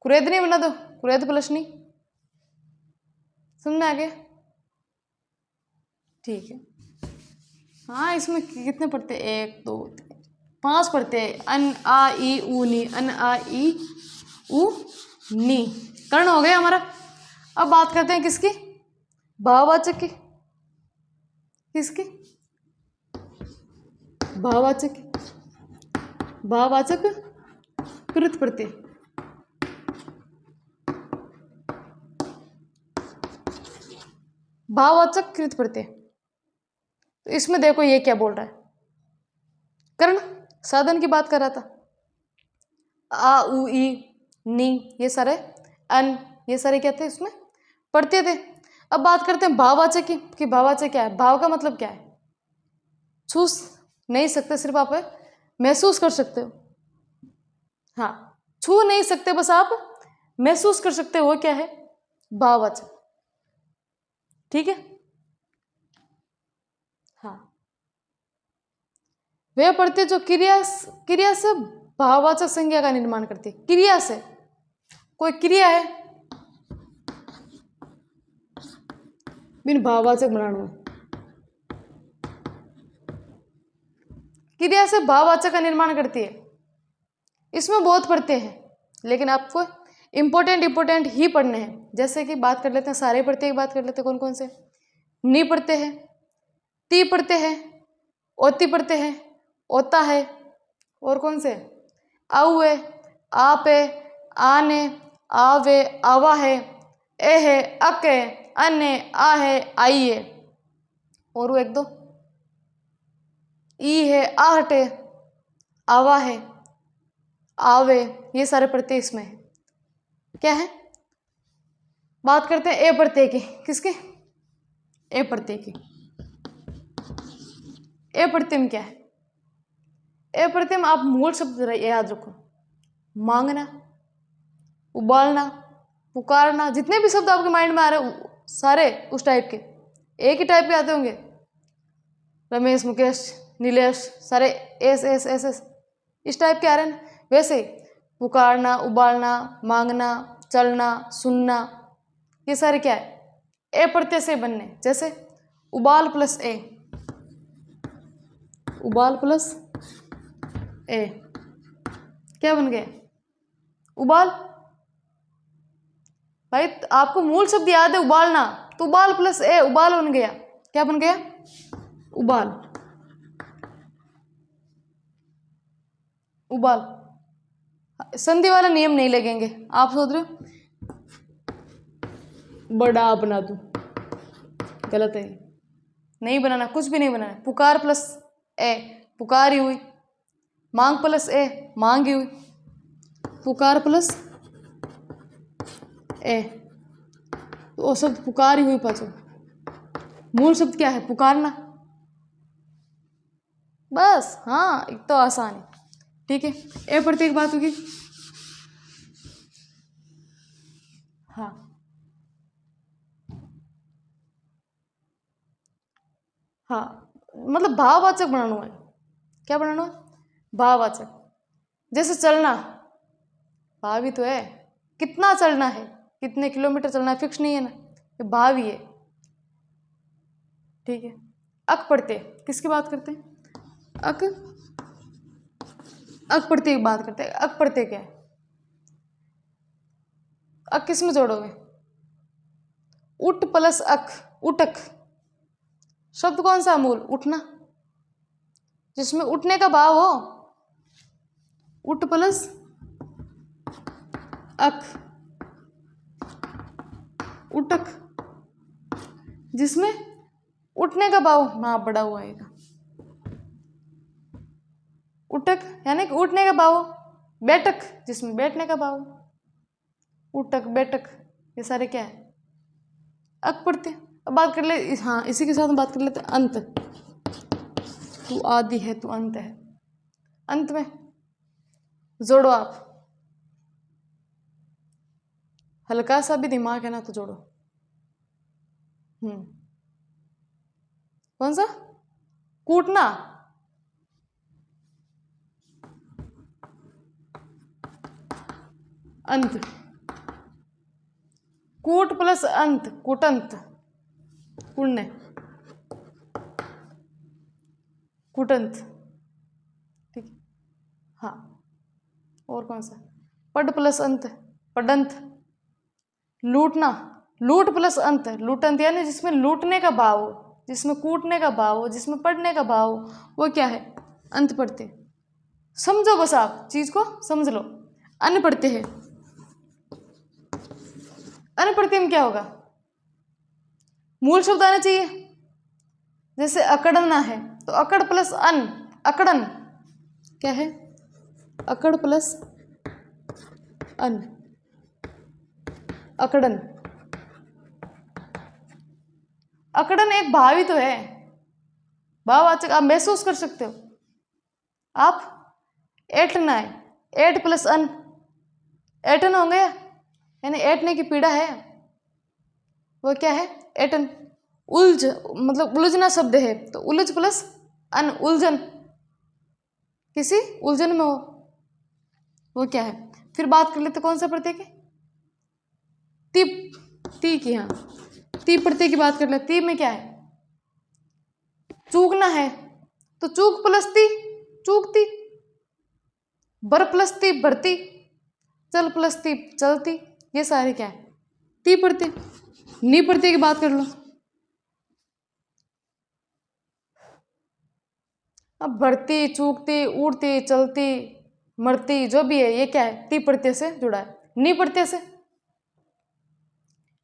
कुरेदनी बना दो, कुरेद प्लस नी। समझ में आ गया, ठीक है। हाँ, इसमें कितने पढ़ते, 1 2 3 5 पढ़ते हैं, अन आ ई ऊ नी, अन आ ई ऊ नी, कर्ण हो गया हमारा। अब बात करते हैं किसकी, भाववाचक की, किसकी, भाववाचक, भाववाचक कृत प्रत्यय। भाववाचक कृत प्रत्यय, तो इसमें देखो ये क्या बोल रहा है, कर्ण साधन की बात कर रहा था, आ उ ई नी, ये सारे अन, ये सारे क्या थे, इसमें पढ़ते थे। अब बात करते हैं भाववाचक की, कि भाववाचक क्या है, भाव का मतलब क्या है, छू नहीं सकते, सिर्फ आप महसूस कर सकते हो। हाँ, छू नहीं सकते, बस आप महसूस कर सकते हो, वो क्या है, भाववाचक। ठीक है। हाँ, वे प्रत्यय जो क्रिया से भाववाचक संज्ञा का निर्माण करती है। क्रिया से, कोई क्रिया है, बिन भाववाचक बनाना, क्रिया से भाववाचक का निर्माण करती है। इसमें बहुत प्रत्यय हैं, लेकिन आपको इंपॉर्टेंट ही पढ़ने हैं। जैसे कि बात कर लेते हैं, सारे प्रत्यय की बात कर लेते हैं, कौन कौन से, नी प्रत्यय है, ती प्रत्यय है, ओती पढ़ते हैं, ओता है। और कौन से? आउए, आप है, आन है, आवे, आवा है, ए है, अक है, अन है, आ है, आई है। और वो एक दो, ई है, आहट है, आवा है, आवे, ये सारे प्रत्यय इसमें है। क्या है? बात करते हैं ए प्रत्यय की। किसकी? ए प्रत्यय की। ए प्रत्यय में क्या है? ए प्रत्यय में आप मूल शब्द याद रखो। मांगना, उबालना, पुकारना, जितने भी शब्द आपके माइंड में आ रहे सारे उस टाइप के, एक ही टाइप के आते होंगे। रमेश, मुकेश, नीलेश, सारे एस एस एस एस इस टाइप के आ रहे हैं। वैसे ही पुकारना, उबालना, मांगना, चलना, सुनना, ये सारे क्या है? ए प्रत्यय से बनने। जैसे उबाल प्लस ए, उबाल प्लस ए क्या बन गया? उबाल। भाई आपको मूल शब्द याद है उबालना, तो उबाल प्लस ए उबाल बन गया। क्या बन गया? उबाल। उबाल। संधि वाला नियम नहीं लगेंगे। आप सोच रहे हो बड़ा बना दूं, गलत है, नहीं बनाना, कुछ भी नहीं बनाना। पुकार प्लस ए पुकारी हुई, मांग प्लस ए मांगी हुई, पुकार प्लस ए तो वो शब्द पुकारी हुई। पाचो मूल शब्द क्या है? पुकारना। बस, हाँ, एक तो आसान है। ठीक है, ए प्रत्यय की बात होगी। हाँ, हाँ, मतलब भाववाचक बनाना है। क्या बनाना है? भाववाचक। जैसे चलना, भाव ही तो है। कितना चलना है, कितने किलोमीटर चलना है, फिक्स नहीं है ना, ये भाव ही है। ठीक है, अक प्रत्यय किसकी बात करते हैं? अक अक प्रत्यय की बात करते हैं। अक प्रत्यय क्या है? अक किस में जोड़ोगे? उठ प्लस अक, उठक। शब्द कौन सा? मूल उठना, जिसमें उठने का भाव हो। उठ प्लस अक, उठक, जिसमें उठने का भाव ना बड़ा हुआ आएगा। उठक यानी कि उठने का भाव। बैठक, जिसमें बैठने का भाव। उठक, बैठक, ये सारे क्या है? अक प्रत्यय। अब बात कर ले, हाँ, इसी के साथ बात कर लेते अंत। तू आदि है, तू अंत है। अंत में जोड़ो आप, हल्का सा भी दिमाग है ना तो जोड़ो। कौन सा? कूटना। अंत, कूट प्लस अंत, कूटंत, पुण्य, कूटंत। ठीक, हाँ। और कौन सा? पड प्लस अंत, पडंत। लूटना, लूट प्लस अंत, लूटंत, यानी जिसमें लूटने का भाव हो, जिसमें कूटने का भाव हो, जिसमें पढ़ने का भाव हो, वो क्या है? अंत पढ़ते। समझो, बस आप चीज को समझ लो। अन्न पढ़ते हैं। अन्न पढ़ते में क्या होगा? मूल शब्द आना चाहिए। जैसे अकड़ना है तो अकड़ प्लस अन, अकड़न। क्या है? अकड़ प्लस अन, अकड़न। अकड़न एक भाव ही तो है, भाववाचक। आप महसूस कर सकते हो। आप ऐठना है, ऐठ प्लस अन, ऐठन हो गया, यानी ऐठने की पीड़ा है, वो क्या है? ऐठन। उलझ, मतलब उलझना शब्द है, तो उलझ प्लस अन, उलझन, किसी उलझन में हो, वो क्या है? फिर बात कर लेते कौन सा प्रत्यय की? ती, ती की। हाँ, ती प्रत्यय की बात कर ले। ती में क्या है? चूकना है तो चूक प्लस ती, चूकती। बर प्लस ती, भरती। चल प्लस ती, चलती। ये सारे क्या है? ती प्रत्यय। नी प्रत्यय की बात कर लो। अब बढ़ती, चूकती, उड़ती, चलती, मरती, जो भी है, ये क्या है? ती प्रत्यय से जुड़ा है। नी प्रत्यय से,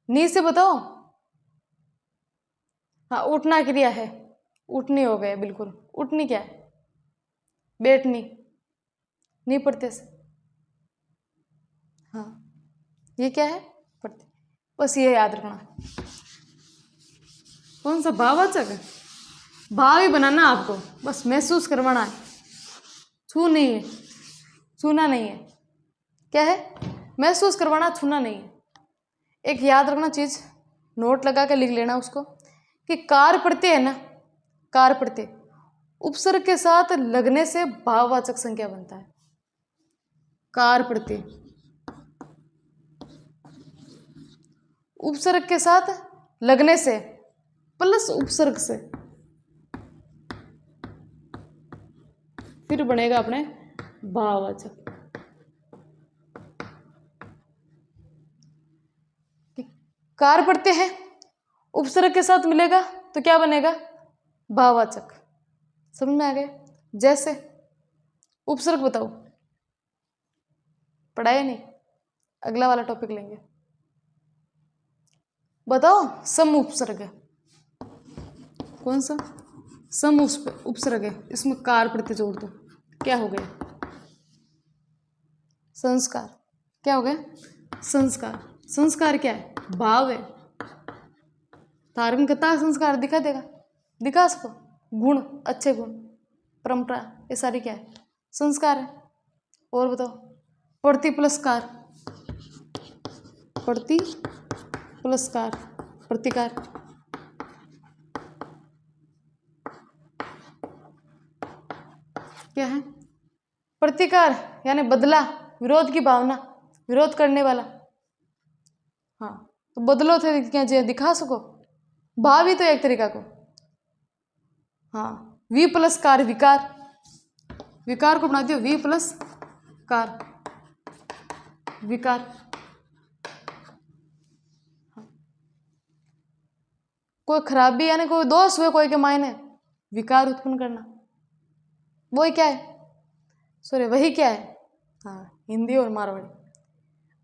नी से बताओ। हाँ, उठना क्रिया है, उठनी हो गए, बिल्कुल। उठनी क्या है? बैठनी, नी प्रत्यय से। हाँ, ये क्या है? प्रत्यय। बस ये याद रखना। कौन सा भाववाचक है? भाव ही बनाना आपको, बस महसूस करवाना है, छू नहीं है, छूना नहीं है। क्या है? महसूस करवाना, छूना नहीं है। एक याद रखना चीज, नोट लगा के लिख लेना उसको, कि कार प्रत्यय है ना, कार प्रत्यय उपसर्ग के साथ लगने से भाववाचक संज्ञा बनता है। कार प्रत्यय उपसर्ग के साथ लगने से प्लस उपसर्ग से फिर बनेगा अपने भाववाचक। कार प्रत्यय है, उपसर्ग के साथ मिलेगा तो क्या बनेगा? भाववाचक। समझ में आ गया? जैसे उपसर्ग बताओ, पढ़ाया नहीं, अगला वाला टॉपिक लेंगे। बताओ, सम उपसर्ग है, कौन सा? सम उपसर्ग है, इसमें कार प्रत्यय जोड़ दो, क्या हो गया? संस्कार। क्या हो गया? संस्कार। संस्कार क्या है? भाव है। धार्मिकता संस्कार दिखा देगा, दिखा सको, गुण, अच्छे गुण, परंपरा, ये सारी क्या है? संस्कार है। और बताओ, प्रति प्लस कार, प्रति प्लस कार, प्रतिकार। क्या है? प्रतिकार यानी बदला, विरोध की भावना, विरोध करने वाला। हाँ, तो बदलो थे क्या जे दिखा सको, भाव ही तो एक तरीका को। हाँ, वी प्लस कार, विकार, विकार को बना दियो वी प्लस कार, विकार। हाँ। कोई खराबी यानी कोई दोष हुए कोई के मायने, विकार उत्पन्न करना, वही क्या है? सॉरी, वही क्या है? हाँ, हिंदी और मारवाड़ी।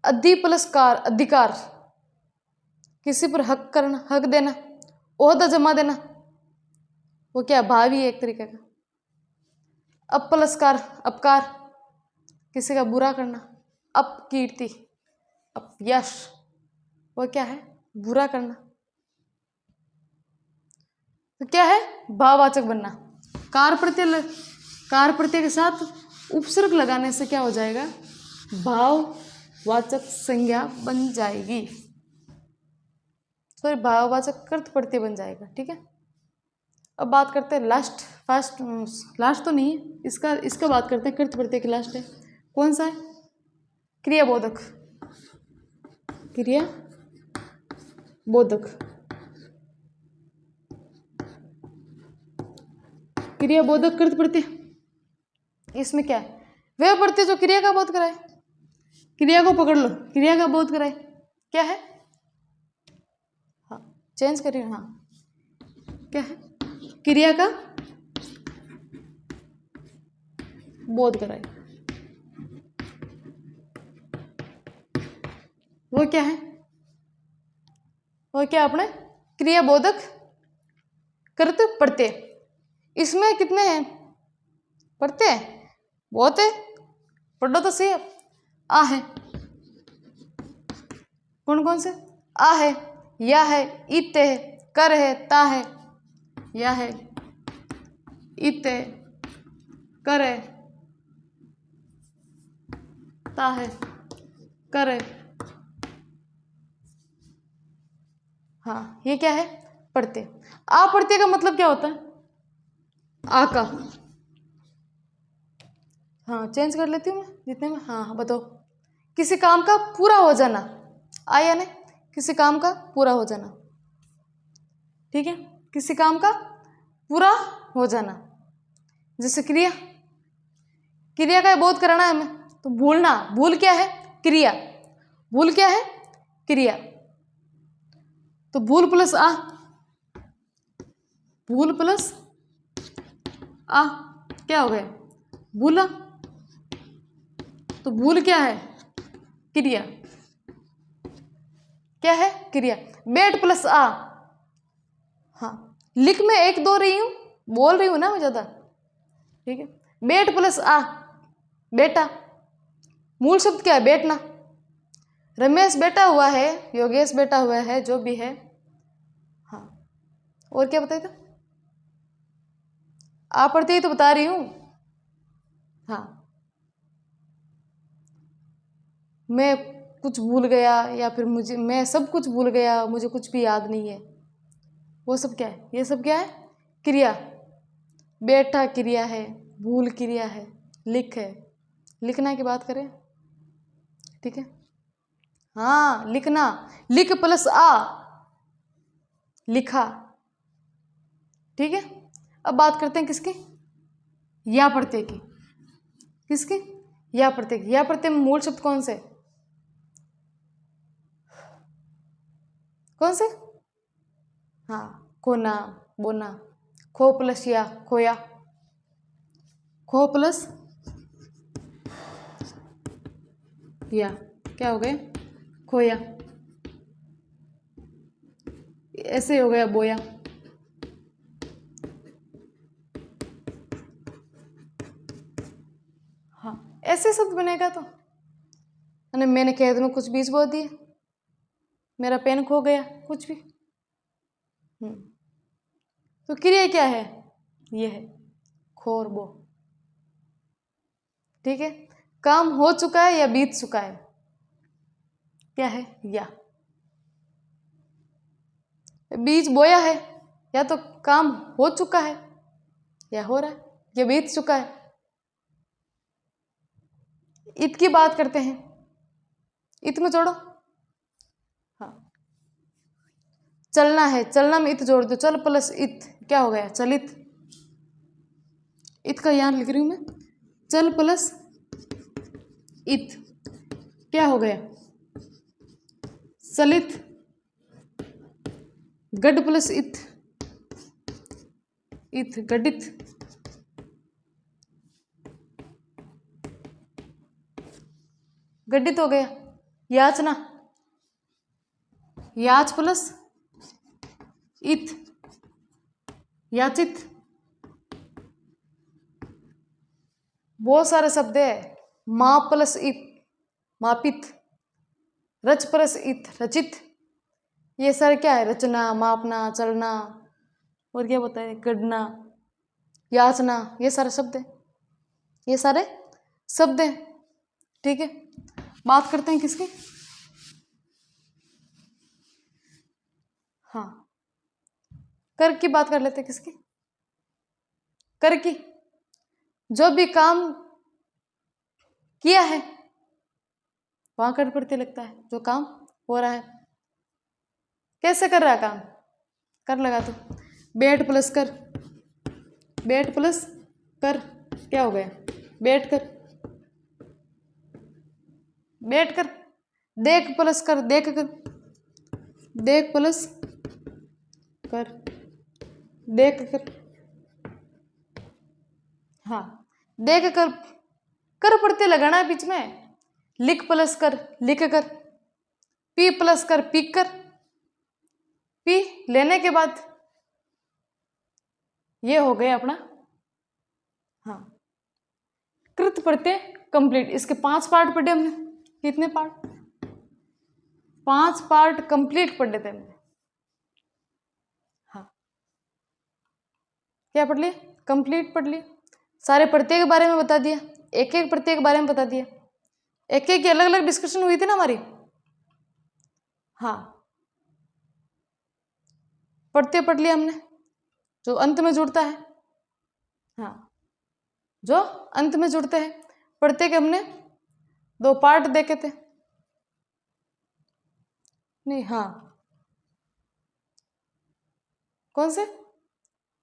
अधि प्लस कार, अधिकार, किसी पर हक करना, हक देना, ओहदा जमा देना, वो क्या? भावी है एक तरीके का। अपलस्कार, अपकार, किसी का बुरा करना, अपकीर्ति, अपयश, वो क्या है? बुरा करना। तो क्या है? भाववाचक बनना। कार प्रत्यय के साथ उपसर्ग लगाने से क्या हो जाएगा? भाववाचक संज्ञा बन जाएगी, सॉरी, भाववाचक कृत प्रत्यय बन जाएगा। ठीक है, अब बात करते हैं लास्ट तो नहीं है, इसका बात करते हैं, कृत प्रत्यय की लास्ट है, कौन सा है? क्रियाबोधक, क्रियाबोधक, क्रियाबोधक कृत प्रत्यय। इसमें क्या है? वह प्रत्यय जो क्रिया का बोध कराए, क्रिया को पकड़ लो, क्रिया का बोध कराए, क्या है? हाँ, चेंज करिए। हाँ, क्या है? क्रिया का बोध कराए, वो क्या है? वो क्या? अपने क्रियाबोधक कृत प्रत्यय। इसमें कितने हैं प्रत्यय? बहुत है, पढ़ो तो सही। आ है, कौन कौन से? आ है, या है, इत है, कर है, ता है, या है, इत है, कर है, ता है, कर है। हाँ, ये क्या है? प्रत्यय। आ प्रत्यय का मतलब क्या होता है? आ का, हाँ, चेंज कर लेती हूँ मैं जितने में। हाँ हाँ, बताओ। किसी काम का पूरा हो जाना, आया ने, किसी काम का पूरा हो जाना। ठीक है, किसी काम का पूरा हो जाना। जैसे क्रिया, क्रिया का बोध कराना है हमें, तो भूलना, भूल क्या है? क्रिया, भूल क्या है? क्रिया। तो भूल प्लस आ, भूल प्लस आ, क्या हो गया? भूला। तो भूल क्या है? क्रिया। क्या है? क्रिया। बेट प्लस आ। हाँ, लिख में एक दो रही हूँ, बोल रही हूँ ना मैं ज़्यादा, ठीक है। बेट प्लस आ, बेटा। मूल शब्द क्या है? बैठना। रमेश बैठा हुआ है, योगेश बैठा हुआ है, जो भी है। हाँ, और क्या बताया था? आप पढ़ते ही तो बता रही हूँ। हाँ, मैं कुछ भूल गया, या फिर मैं सब कुछ भूल गया, मुझे कुछ भी याद नहीं है, वो सब क्या है? ये सब क्या है? क्रिया। बैठा क्रिया है, भूल क्रिया है, लिख है। लिखना की बात करें, ठीक है। हाँ, लिखना। लिख प्लस आ, लिखा, ठीक है। अब बात करते हैं किसकी? या प्रत्यय की। किसकी? या प्रत्यय की। या प्रत्यय में मूल शब्द कौन से? कौन से? हाँ, खोना, बोना। खो प्लस या, खोया। खो प्लस या, क्या हो गया? खोया। ऐसे हो गया बोया। हाँ, ऐसे शब्द बनेगा तो। मैंने खेत में कुछ बीज बो दिए, मेरा पेन खो गया, कुछ भी। तो क्रिया क्या है? ये है खो और बो, ठीक है। काम हो चुका है या बीत चुका है? क्या है? या। बीज बोया है, या तो काम हो चुका है, या हो रहा है, या बीत चुका है। इत की बात करते हैं, इत में जोड़ो। हाँ, चलना है, चलना में इत जोड़ दो। चल प्लस इत, क्या हो गया? चलित। इत का यहाँ लिख रही हूं मैं, चल प्लस इत, क्या हो गया? चलित। गड प्लस इत, इत, गडित। गडित हो गया। याचना, याच प्लस इत, याचित। बहुत सारे शब्द है। माप प्लस इत, मापित। रच प्लस इत, रचित। ये सारे क्या है? रचना, मापना, चलना, और क्या बताए? गढ़ना, याचना। ये सारे शब्द है, ये सारे शब्द हैं, ठीक है। बात करते हैं किसकी? हाँ, कर की बात कर लेते हैं। किसकी? कर की। जो भी काम किया है वहां कर प्रत्यय लगता है, जो काम हो रहा है। कैसे कर रहा है काम? कर लगा तो बैठ प्लस कर, बैठ प्लस कर, क्या हो गया? बैठ कर, बैठ कर। देख प्लस कर, देख कर, देख प्लस कर, देख कर। हाँ, देख कर प्रत्यय लगाना है बीच में। लिख प्लस कर, लिख कर। पी प्लस कर, पीक कर। पी लेने के बाद ये हो गया अपना। हाँ, कृत प्रत्यय कंप्लीट। इसके 5 पार्ट पढ़े हमने। कितने पार्ट? 5 पार्ट कंप्लीट पढ़ लेते हमने। हाँ, क्या पढ़ लिए? कंप्लीट पढ़ लिए। सारे प्रत्यय के बारे में बता दिया, एक एक प्रत्यय के बारे में बता दिया, एक एक की अलग अलग डिस्कशन हुई थी ना हमारी। हाँ, प्रत्यय पढ़ लिया हमने जो अंत में जुड़ता है। हाँ, जो अंत में जुड़ते हैं। प्रत्यय के हमने 2 पार्ट देखे थे। नहीं, हाँ, कौन से?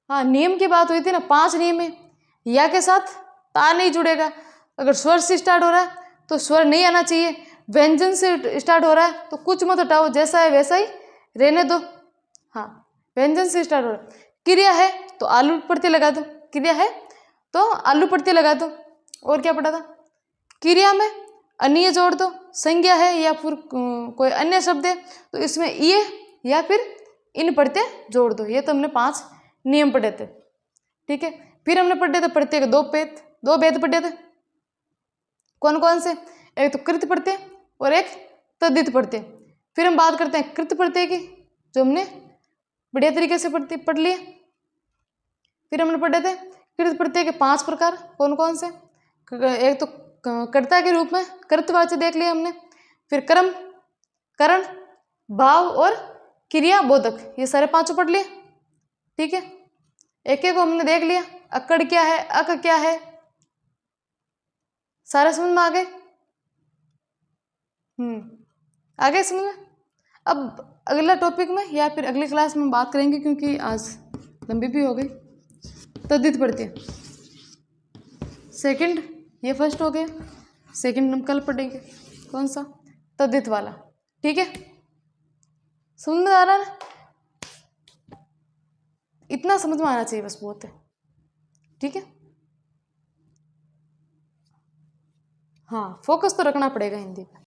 हाँ, नियम की बात हुई थी ना। 5 नियम है। या के साथ ता नहीं जुड़ेगा। अगर स्वर से स्टार्ट हो रहा है तो स्वर नहीं आना चाहिए। व्यंजन से स्टार्ट हो रहा है तो कुछ मत हटाओ, जैसा है वैसा ही रहने दो। हाँ, व्यंजन से स्टार्ट हो रहा है। क्रिया है तो आलू प्रत्यय लगा दो। क्रिया है तो आलू प्रत्यय लगा दो। और क्या पढ़ा था? क्रिया में अन्य जोड़ दो, संज्ञा है या फिर कोई अन्य शब्द है तो इसमें ये या फिर इन प्रत्यय जोड़ दो। ये तो हमने 5 नियम पढ़े थे। ठीक है, फिर हमने पढ़े थे प्रत्यय के 2 भेद पढ़े थे। कौन कौन से? एक तो कृत प्रत्यय और एक तद्धित प्रत्यय। फिर हम बात करते हैं कृत प्रत्यय की, जो हमने बढ़िया तरीके से पढ़ लिए। फिर हमने पढ़े थे कृत प्रत्यय के 5 प्रकार। कौन कौन से? एक तो कर्ता के रूप में कर्तवाच्य देख लिया हमने। फिर कर्म, करण, भाव और क्रिया बोधक, ये सारे 5 पढ़ लिए। ठीक है, एक एक को हमने देख लिया। अकड़ क्या है, अक क्या है, सारे समझ में आ गए? आ गए समझ में? अब अगला टॉपिक में या फिर अगली क्लास में बात करेंगे, क्योंकि आज लंबी भी हो गई। तद्धित प्रत्यय सेकंड, ये फर्स्ट हो गया। सेकंड हम कल पढ़ेंगे। कौन सा? तद्धित वाला। ठीक है, समझ में आ रहा है? इतना समझ में आना चाहिए बस, बहुत है। ठीक है, हाँ, फोकस तो रखना पड़ेगा हिंदी पे।